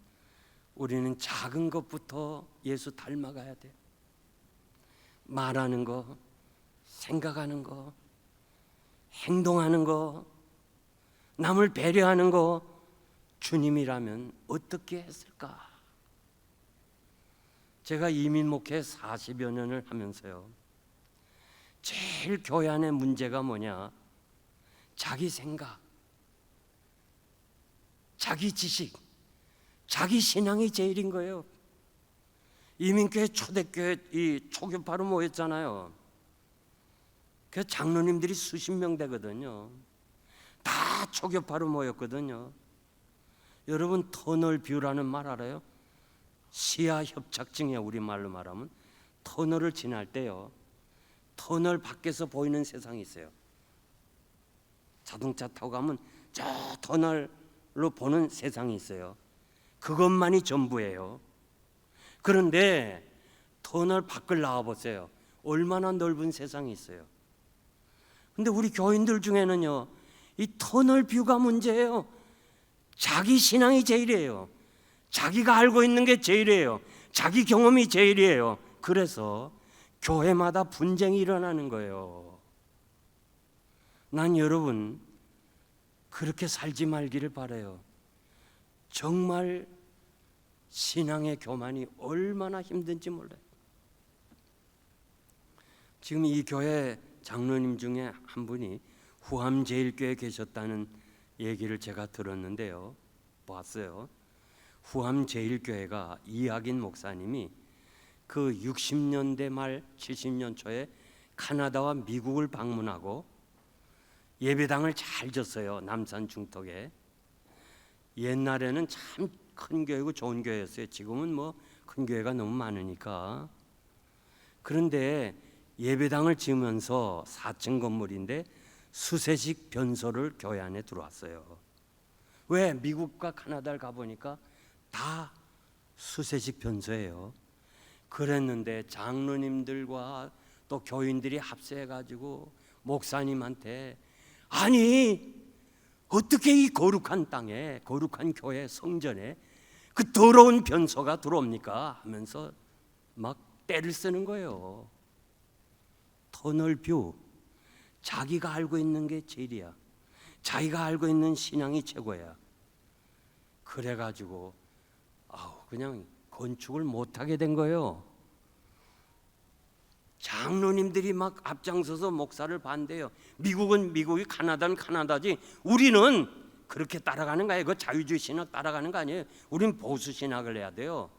Speaker 1: 우리는 작은 것부터 예수 닮아가야 돼요. 말하는 거, 생각하는 거, 행동하는 거, 남을 배려하는 거, 주님이라면 어떻게 했을까? 제가 이민 목회 40여 년을 하면서요, 제일 교회 안에 문제가 뭐냐? 자기 생각, 자기 지식, 자기 신앙이 제일인 거예요. 이민교회 초대교회 이 초교파로 모였잖아요. 그 장로님들이 수십 명 되거든요. 다 초교파로 모였거든요. 여러분, 터널 뷰라는 말 알아요? 시야 협착증이야. 우리말로 말하면 터널을 지날 때요, 터널 밖에서 보이는 세상이 있어요. 자동차 타고 가면 저 터널로 보는 세상이 있어요. 그것만이 전부예요. 그런데 터널 밖을 나와보세요. 얼마나 넓은 세상이 있어요. 근데 우리 교인들 중에는요, 이 터널 뷰가 문제예요. 자기 신앙이 제일이에요. 자기가 알고 있는 게 제일이에요. 자기 경험이 제일이에요. 그래서 교회마다 분쟁이 일어나는 거예요. 난 여러분 그렇게 살지 말기를 바라요. 정말 신앙의 교만이 얼마나 힘든지 몰라요. 지금 이 교회 장로님 중에 한 분이 후암제일교회에 계셨다는 얘기를 제가 들었는데요, 봤어요. 후암제일교회가 이학인 목사님이 그 60년대 말 70년 초에 카나다와 미국을 방문하고 예배당을 잘 졌어요. 남산 중턱에. 옛날에는 참 큰 교회고 좋은 교회였어요. 지금은 뭐 큰 교회가 너무 많으니까. 그런데 예배당을 지으면서 4층 건물인데 수세식 변소를 교회 안에 들어왔어요. 왜? 미국과 카나다를 가보니까 다 수세식 변소예요. 그랬는데 장로님들과 또 교인들이 합세해가지고 목사님한테, 아니 어떻게 이 거룩한 땅에, 거룩한 교회 성전에 그 더러운 변소가 들어옵니까? 하면서 막 때를 쓰는 거예요. 터널 뷰, 자기가 알고 있는 게 제일이야. 자기가 알고 있는 신앙이 최고야. 그래가지고 그냥 건축을 못하게 된 거예요. 장로님들이 막 앞장서서 목사를 반대해요. 미국은 미국이, 카나다는 카나다지 우리는 그렇게 따라가는 거예요. 그 자유주의 신학 따라가는 거 아니에요. 우린 보수 신학을 해야 돼요.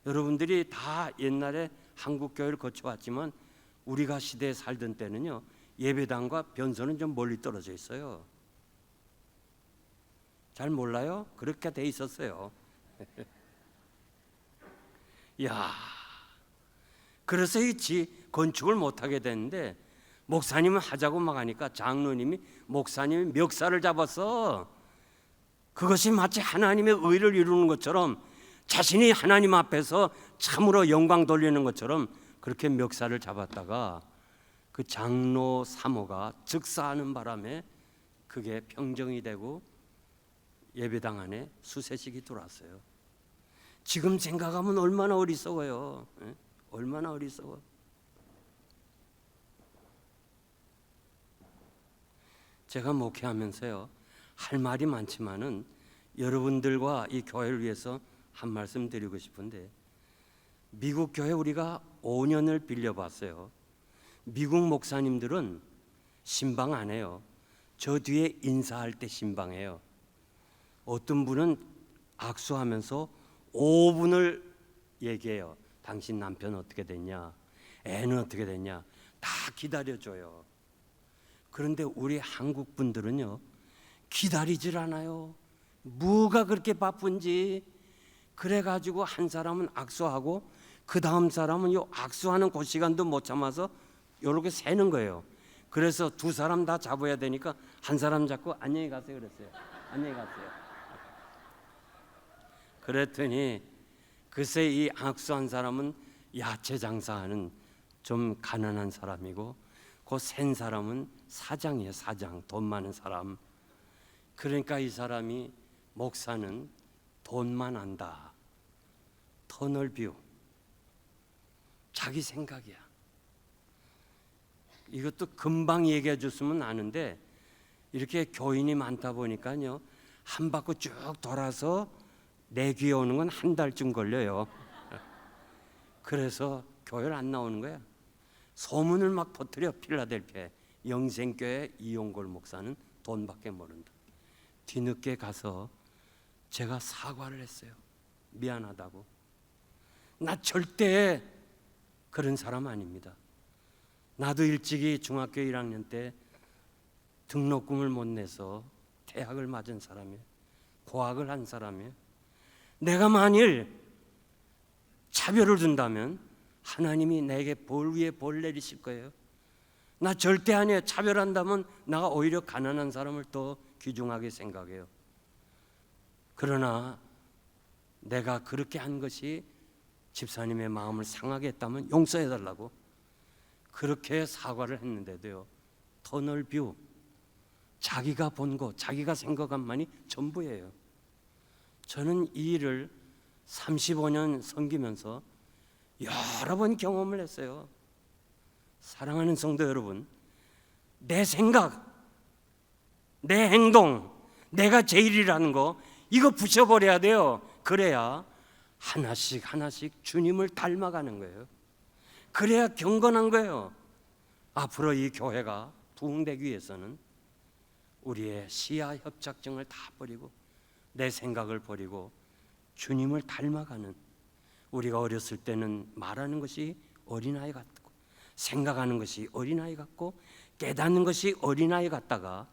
Speaker 1: 여러분들이 다 옛날에 한국 교회를 거쳐왔지만 우리가 시대에 살던 때는요, 예배당과 변소는 좀 멀리 떨어져 있어요. 잘 몰라요? 그렇게 돼 있었어요. 야, 그래서 이 건축을 못하게 됐는데, 목사님은 하자고 막 하니까 장로님이 목사님이 멱살을 잡았어. 그것이 마치 하나님의 의를 이루는 것처럼, 자신이 하나님 앞에서 참으로 영광 돌리는 것처럼 그렇게 멱살을 잡았다가 그 장로 사모가 즉사하는 바람에 그게 평정이 되고 예배당 안에 수세식이 들어왔어요. 지금 생각하면 얼마나 어리석어요. 얼마나 어리석어. 제가 목회하면서요, 할 말이 많지만은 여러분들과 이 교회를 위해서 한 말씀 드리고 싶은데, 미국 교회 우리가 5년을 빌려봤어요. 미국 목사님들은 신방 안 해요. 저 뒤에 인사할 때 신방해요. 어떤 분은 악수하면서 5분을 얘기해요. 당신 남편 어떻게 됐냐, 애는 어떻게 됐냐, 다 기다려줘요. 그런데 우리 한국 분들은요, 기다리질 않아요. 뭐가 그렇게 바쁜지. 그래가지고 한 사람은 악수하고 그 다음 사람은 요 악수하는 그 시간도 못 참아서 요렇게 새는 거예요. 그래서 두 사람 다 잡아야 되니까 한 사람 잡고 안녕히 가세요 그랬어요. 안녕히 가세요. 그랬더니 글쎄 이 악수한 사람은 야채 장사하는 좀 가난한 사람이고, 그 센 사람은 사장이에요. 사장, 돈 많은 사람. 그러니까 이 사람이 목사는 돈만 안다, 터널 뷰, 자기 생각이야. 이것도 금방 얘기해 줬으면 아는데, 이렇게 교인이 많다 보니까요, 한 바퀴 쭉 돌아서 내 귀에 오는 건 한 달쯤 걸려요. 그래서 교회를 안 나오는 거야. 소문을 막 퍼뜨려. 필라델피아에 영생교회 이용골 목사는 돈밖에 모른다. 뒤늦게 가서 제가 사과를 했어요. 미안하다고. 나 절대 그런 사람 아닙니다. 나도 일찍이 중학교 1학년 때 등록금을 못 내서 대학을 맞은 사람이에요. 고학을 한 사람이에요. 내가 만일 차별을 둔다면 하나님이 내게 벌 위에 벌 내리실 거예요. 나 절대 아니에요. 차별한다면 나가 오히려 가난한 사람을 더 귀중하게 생각해요. 그러나 내가 그렇게 한 것이 집사님의 마음을 상하게 했다면 용서해 달라고 그렇게 사과를 했는데도요, 터널 뷰, 자기가 본 거, 자기가 생각한만이 전부예요. 저는 이 일을 35년 섬기면서 여러 번 경험을 했어요. 사랑하는 성도 여러분, 내 생각, 내 행동, 내가 제일이라는 거, 이거 부셔버려야 돼요. 그래야 하나씩 하나씩 주님을 닮아가는 거예요. 그래야 경건한 거예요. 앞으로 이 교회가 부흥되기 위해서는 우리의 시야 협착증을 다 버리고 내 생각을 버리고 주님을 닮아가는, 우리가 어렸을 때는 말하는 것이 어린아이 같고 생각하는 것이 어린아이 같고 깨닫는 것이 어린아이 같다가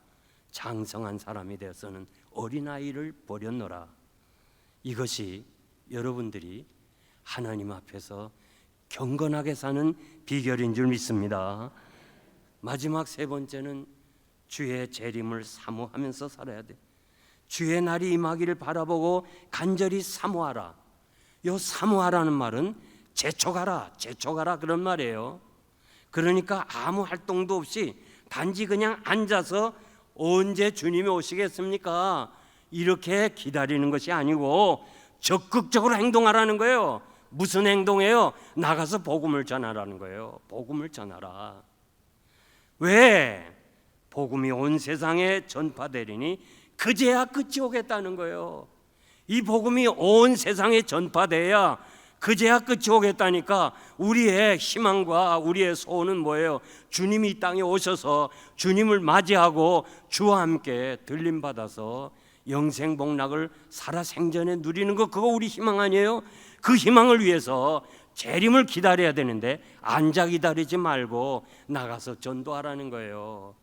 Speaker 1: 장성한 사람이 되어서는 어린아이를 버렸노라. 이것이 여러분들이 하나님 앞에서 경건하게 사는 비결인 줄 믿습니다. 마지막 세 번째는 주의 재림을 사모하면서 살아야 돼. 주의 날이 임하기를 바라보고 간절히 사모하라. 요 사모하라는 말은 재촉하라, 재촉하라 그런 말이에요. 그러니까 아무 활동도 없이 단지 그냥 앉아서 언제 주님이 오시겠습니까? 이렇게 기다리는 것이 아니고 적극적으로 행동하라는 거예요. 무슨 행동이에요? 나가서 복음을 전하라는 거예요. 복음을 전하라. 왜? 복음이 온 세상에 전파되리니 그제야 끝이 오겠다는 거예요. 이 복음이 온 세상에 전파돼야 그제야 끝이 오겠다니까 우리의 희망과 우리의 소원은 뭐예요? 주님이 이 땅에 오셔서 주님을 맞이하고 주와 함께 들림받아서 영생복락을 살아생전에 누리는 거, 그거 우리 희망 아니에요? 그 희망을 위해서 재림을 기다려야 되는데 앉아 기다리지 말고 나가서 전도하라는 거예요.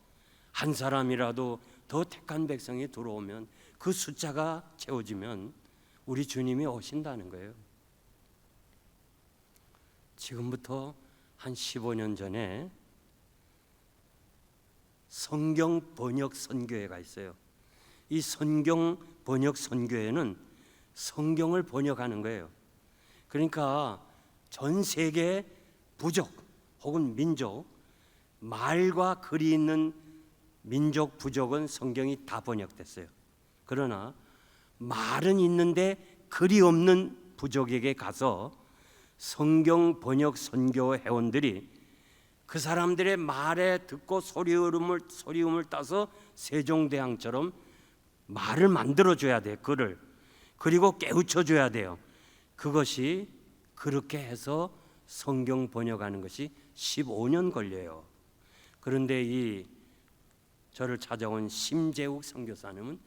Speaker 1: 한 사람이라도 더 택한 백성이 들어오면 그 숫자가 채워지면 우리 주님이 오신다는 거예요. 지금부터 한 15년 전에 성경 번역 선교회가 있어요. 이 성경 번역 선교회는 성경을 번역하는 거예요. 그러니까 전 세계 부족 혹은 민족, 말과 글이 있는 민족 부족은 성경이 다 번역됐어요. 그러나 말은 있는데 글이 없는 부족에게 가서 성경 번역 선교 회원들이 그 사람들의 말에 듣고 소리음을 따서 세종대왕처럼 말을 만들어줘야 돼요. 글을. 그리고 깨우쳐줘야 돼요. 그것이 그렇게 해서 성경 번역하는 것이 15년 걸려요. 그런데 이 저를 찾아온 심재욱 선교사님은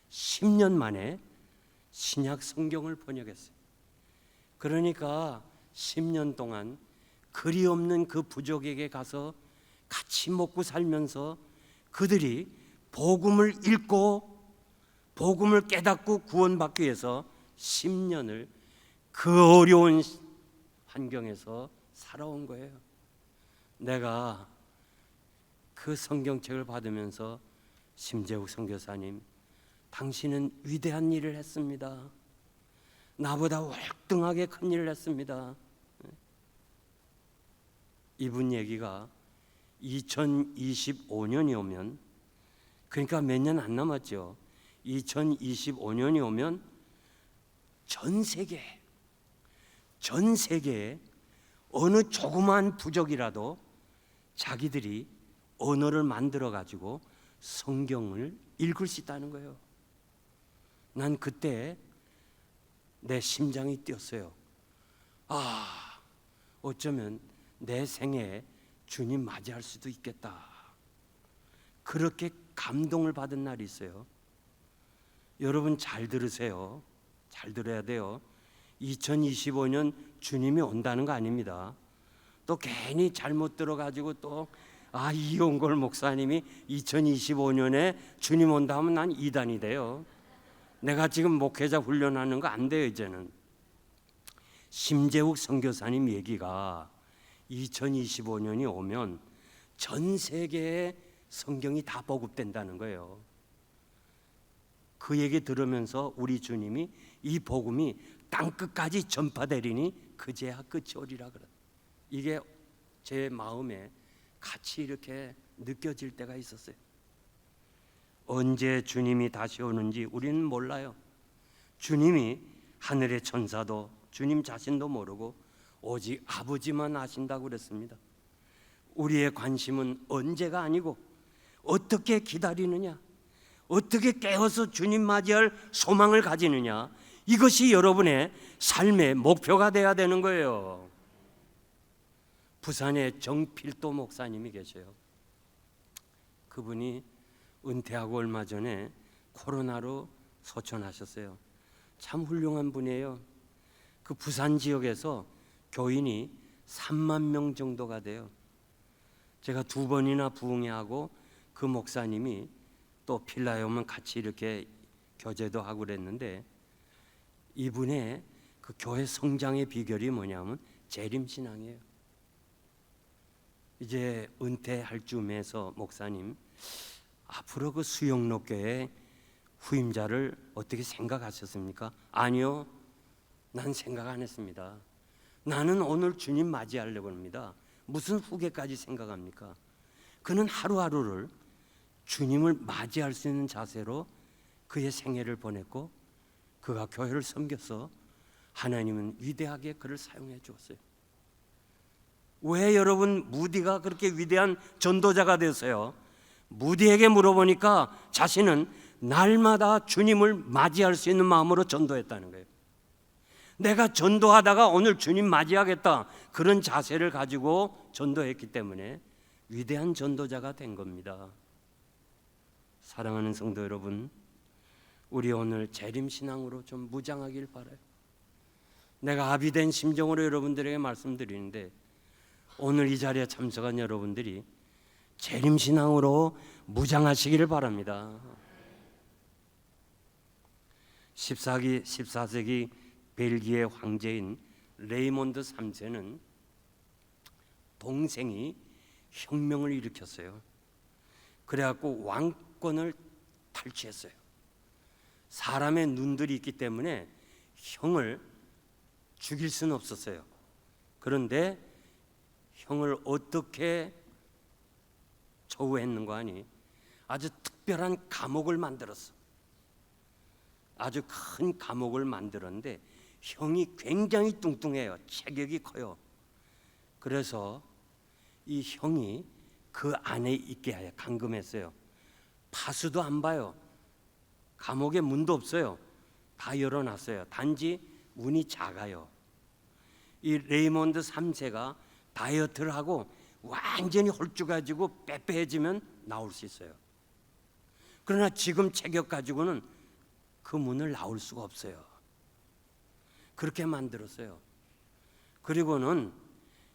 Speaker 1: 10년 만에 신약 성경을 번역했어요. 그러니까 10년 동안 글이 없는 그 부족에게 가서 같이 먹고 살면서 그들이 복음을 읽고 복음을 깨닫고 구원받기 위해서 10년을 그 어려운 환경에서 살아온 거예요. 내가 그 성경책을 받으면서 심재욱 선교사님, 당신은 위대한 일을 했습니다. 나보다 월등하게 큰 일을 했습니다. 이분 얘기가 2025년이 오면, 그러니까 몇 년 안 남았죠. 2025년이 오면 전 세계에 어느 조그만 부족이라도 자기들이 언어를 만들어 가지고 성경을 읽을 수 있다는 거예요. 난 그때 내 심장이 뛰었어요. 어쩌면 내 생에 주님 맞이할 수도 있겠다. 그렇게 감동을 받은 날이 있어요. 여러분 잘 들으세요. 잘 들어야 돼요. 2025년 주님이 온다는 거 아닙니다. 또 괜히 잘못 들어가지고 또 이용걸 목사님이 2025년에 주님 온다 하면 난 이단이 돼요. 내가 지금 목회자 훈련하는 거 안 돼요. 이제는 심재욱 선교사님 얘기가 2025년이 오면 전 세계에 성경이 다 보급된다는 거예요. 그 얘기 들으면서 우리 주님이 이 복음이 땅끝까지 전파되리니 그제야 끝이 오리라 그래. 이게 제 마음에 같이 이렇게 느껴질 때가 있었어요. 언제 주님이 다시 오는지 우리는 몰라요. 주님이 하늘의 천사도 주님 자신도 모르고 오직 아버지만 아신다고 그랬습니다. 우리의 관심은 언제가 아니고 어떻게 기다리느냐, 어떻게 깨어서 주님 맞이할 소망을 가지느냐, 이것이 여러분의 삶의 목표가 돼야 되는 거예요. 부산에 정필도 목사님이 계셔요. 그분이 은퇴하고 얼마 전에 코로나로 소천하셨어요. 참 훌륭한 분이에요. 그 부산 지역에서 교인이 3만 명 정도가 돼요. 제가 2번이나 부흥회하고 그 목사님이 또 필라에 오면 같이 이렇게 교제도 하고 그랬는데, 이분의 그 교회 성장의 비결이 뭐냐면 재림신앙이에요. 이제 은퇴할 쯤에서 목사님, 앞으로 그 수영록교회 후임자를 어떻게 생각하셨습니까? 아니요, 난 생각 안 했습니다. 나는 오늘 주님 맞이하려고 합니다. 무슨 후계까지 생각합니까? 그는 하루하루를 주님을 맞이할 수 있는 자세로 그의 생애를 보냈고, 그가 교회를 섬겨서 하나님은 위대하게 그를 사용해 주었어요. 왜 여러분 무디가 그렇게 위대한 전도자가 됐어요? 무디에게 물어보니까 자신은 날마다 주님을 맞이할 수 있는 마음으로 전도했다는 거예요. 내가 전도하다가 오늘 주님 맞이하겠다, 그런 자세를 가지고 전도했기 때문에 위대한 전도자가 된 겁니다. 사랑하는 성도 여러분, 우리 오늘 재림신앙으로 좀 무장하길 바라요. 내가 아비된 심정으로 여러분들에게 말씀드리는데, 오늘 이 자리에 참석한 여러분들이 재림신앙으로 무장하시기를 바랍니다. 14세기 벨기에 황제인 레이몬드 3세는 동생이 혁명을 일으켰어요. 그래갖고 왕권을 탈취했어요. 사람의 눈들이 있기 때문에 형을 죽일 수는 없었어요. 그런데 형을 어떻게 처우했는가 하니 아주 특별한 감옥을 만들었어. 아주 큰 감옥을 만들었는데 형이 굉장히 뚱뚱해요. 체격이 커요. 그래서 이 형이 그 안에 있게 하여 감금했어요. 파수도 안 봐요. 감옥에 문도 없어요. 다 열어놨어요. 단지 문이 작아요. 이 레이몬드 3세가 다이어트를 하고 완전히 홀쭉해지고 빼빼해지면 나올 수 있어요. 그러나 지금 체격 가지고는 그 문을 나올 수가 없어요. 그렇게 만들었어요. 그리고는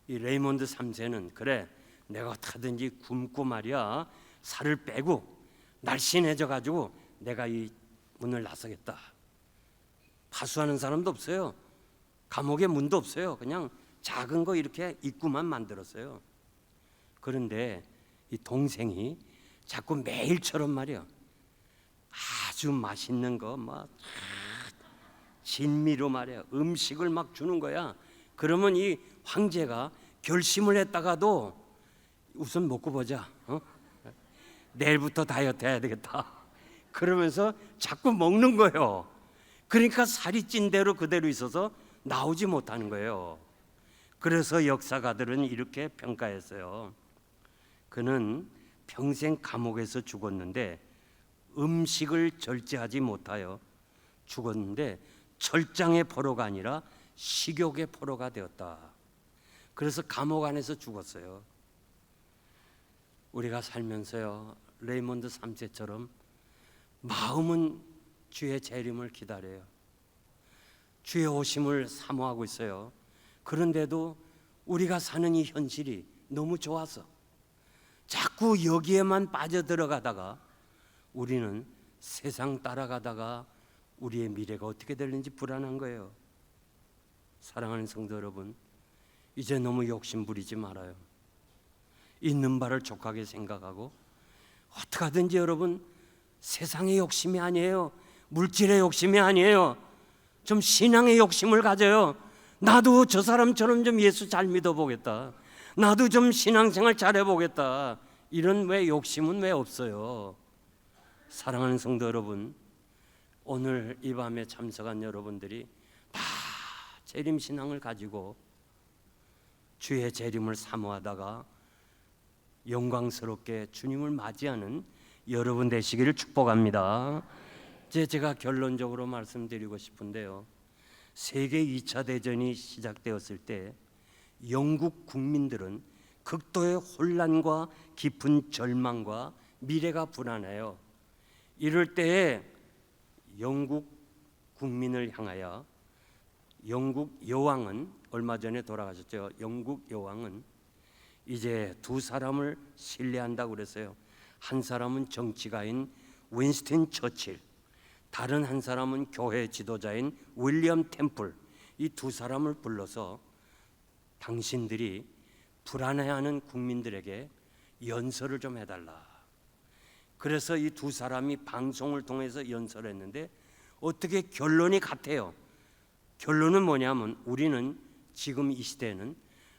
Speaker 1: 이 레이몬드 3세는 그래, 내가 어떻게든지 굶고 말이야 살을 빼고 날씬해져 가지고 내가 이 문을 나서겠다. 파수하는 사람도 없어요. 감옥에 문도 없어요. 그냥 작은 거 이렇게 입구만 만들었어요. 그런데 이 동생이 자꾸 매일처럼 말이야 아주 맛있는 거 막 진미로 말이야 음식을 막 주는 거야. 그러면 이 황제가 결심을 했다가도 우선 먹고 보자. 내일부터 다이어트 해야 되겠다. 그러면서 자꾸 먹는 거예요. 그러니까 살이 찐 대로 그대로 있어서 나오지 못하는 거예요. 그래서 역사가들은 이렇게 평가했어요. 그는 평생 감옥에서 죽었는데 음식을 절제하지 못하여 죽었는데 철장의 포로가 아니라 식욕의 포로가 되었다. 그래서 감옥 안에서 죽었어요. 우리가 살면서요, 레이몬드 3세처럼 마음은 주의 재림을 기다려요. 주의 오심을 사모하고 있어요. 그런데도 우리가 사는 이 현실이 너무 좋아서 자꾸 여기에만 빠져들어가다가 우리는 세상 따라가다가 우리의 미래가 어떻게 될는지 불안한 거예요. 사랑하는 성도 여러분, 이제 너무 욕심 부리지 말아요. 있는 바를 족하게 생각하고 어떻게 하든지 여러분, 세상의 욕심이 아니에요. 물질의 욕심이 아니에요. 좀 신앙의 욕심을 가져요. 나도 저 사람처럼 좀 예수 잘 믿어보겠다. 나도 좀 신앙생활 잘해보겠다. 이런 왜 욕심은 왜 없어요? 사랑하는 성도 여러분, 오늘 이 밤에 참석한 여러분들이 다 재림신앙을 가지고 주의 재림을 사모하다가 영광스럽게 주님을 맞이하는 여러분 되시기를 축복합니다. 이제 제가 결론적으로 말씀드리고 싶은데요, 세계 2차 대전이 시작되었을 때 영국 국민들은 극도의 혼란과 깊은 절망과 미래가 불안해요. 이럴 때에 영국 국민을 향하여 영국 여왕은 얼마 전에 돌아가셨죠. 영국 여왕은 이제 두 사람을 신뢰한다고 그랬어요. 한 사람은 정치가인 윈스턴 처칠, 다른 한 사람은 교회 지도자인 윌리엄 템플. 이 두 사람을 불러서 당신들이 불안해하는 국민들에게 연설을 좀 해달라. 그래서 이 두 사람이 방송을 통해서 연설했는데 어떻게 결론이 같아요. 결론은 뭐냐면 우리는 지금 이 시대에는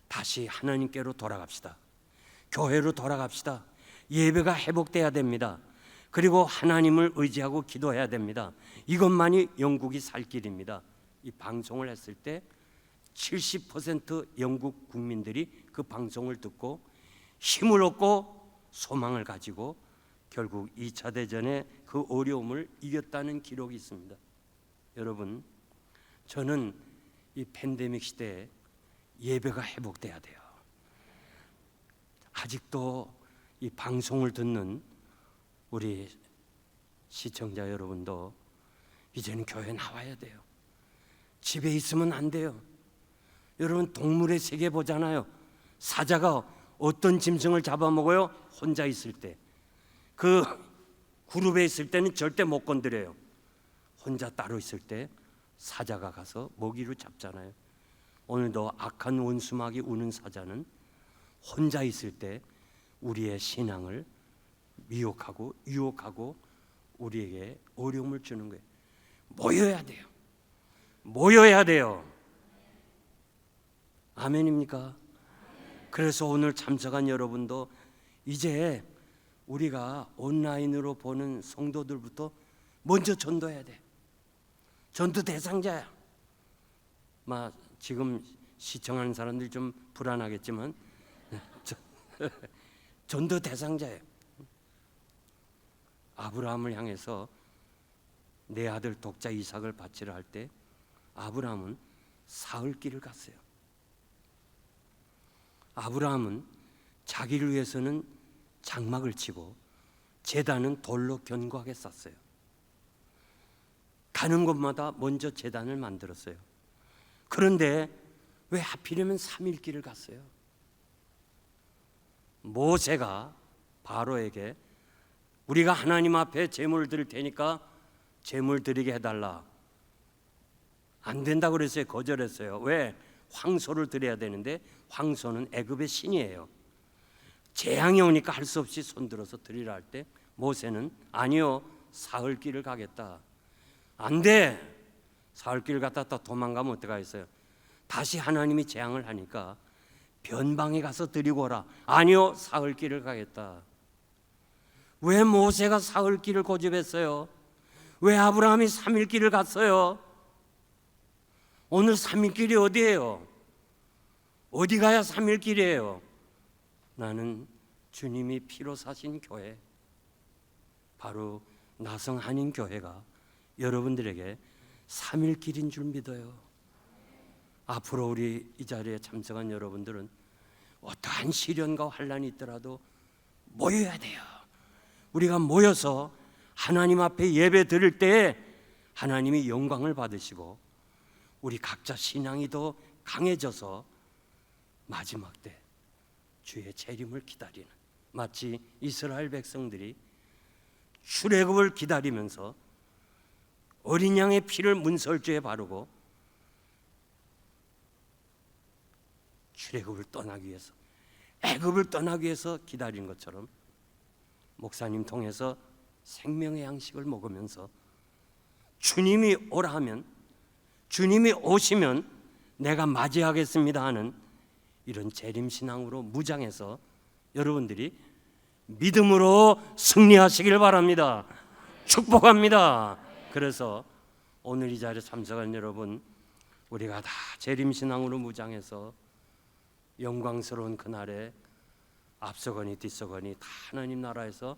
Speaker 1: 다시 하나님께로 돌아갑시다. 교회로 돌아갑시다. 예배가 회복돼야 됩니다. 그리고 하나님을 의지하고 기도해야 됩니다. 이것만이 영국이 살 길입니다. 이 방송을 했을 때 70% 영국 국민들이 그 방송을 듣고 힘을 얻고 소망을 가지고 결국 2차 대전의 그 어려움을 이겼다는 기록이 있습니다. 여러분, 저는 이 팬데믹 시대에 예배가 회복돼야 돼요. 아직도 이 방송을 듣는 우리 시청자 여러분도 이제는 교회 나와야 돼요. 집에 있으면 안 돼요. 여러분 동물의 세계 보잖아요. 사자가 어떤 짐승을 잡아먹어요? 혼자 있을 때. 그 그룹에 있을 때는 절대 못 건드려요. 혼자 따로 있을 때 사자가 가서 먹이로 잡잖아요. 오늘도 악한 원수막이 우는 사자는 혼자 있을 때 우리의 신앙을 미혹하고 유혹하고 우리에게 어려움을 주는 거예요. 모여야 돼요. 모여야 돼요. 아멘입니까? 그래서 오늘 참석한 여러분도 이제 우리가 온라인으로 보는 성도들부터 먼저 전도해야 돼. 전도 대상자야. 지금 시청하는 사람들 좀 불안하겠지만 전도 대상자예요. 아브라함을 향해서 내 아들 독자 이삭을 바치라 할 때 아브라함은 사흘 길을 갔어요. 아브라함은 자기를 위해서는 장막을 치고 제단은 돌로 견고하게 쌌어요. 가는 곳마다 먼저 제단을 만들었어요. 그런데 왜 하필이면 3일 길을 갔어요? 모세가 바로에게 우리가 하나님 앞에 제물을 드릴 테니까 제물 드리게 해달라. 안 된다고 그랬어요. 거절했어요. 왜? 황소를 드려야 되는데 황소는 애굽의 신이에요. 재앙이 오니까 할 수 없이 손들어서 드리라 할 때 모세는 아니요, 사흘 길을 가겠다. 안 돼. 사흘 길을 갔다 또 도망가면 어떡하겠어요? 다시 하나님이 재앙을 하니까 변방에 가서 드리고 오라. 아니요, 사흘 길을 가겠다. 왜 모세가 사흘 길을 고집했어요? 왜 아브라함이 3일 길을 갔어요? 오늘 3일 길이 어디예요? 어디 가야 3일 길이에요? 나는 주님이 피로 사신 교회, 바로 나성 한인교회가 여러분들에게 3일 길인 줄 믿어요. 앞으로 우리 이 자리에 참석한 여러분들은 어떠한 시련과 환난이 있더라도 모여야 돼요. 우리가 모여서 하나님 앞에 예배 드릴 때에 하나님이 영광을 받으시고 우리 각자 신앙이 더 강해져서 마지막 때 주의 재림을 기다리는, 마치 이스라엘 백성들이 출애굽을 기다리면서 어린 양의 피를 문설주에 바르고 출애굽을 떠나기 위해서, 애굽을 떠나기 위해서 기다린 것처럼 목사님 통해서 생명의 양식을 먹으면서 주님이 오라 하면, 주님이 오시면 내가 맞이하겠습니다 하는 이런 재림신앙으로 무장해서 여러분들이 믿음으로 승리하시길 바랍니다. 축복합니다. 그래서 오늘 이 자리에 참석한 여러분, 우리가 다 재림신앙으로 무장해서 영광스러운 그날에 앞서거니 뒤서거니 다 하나님 나라에서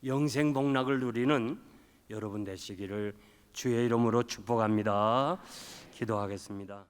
Speaker 1: 영생복락을 누리는 여러분 되시기를 주의 이름으로 축복합니다. 기도하겠습니다.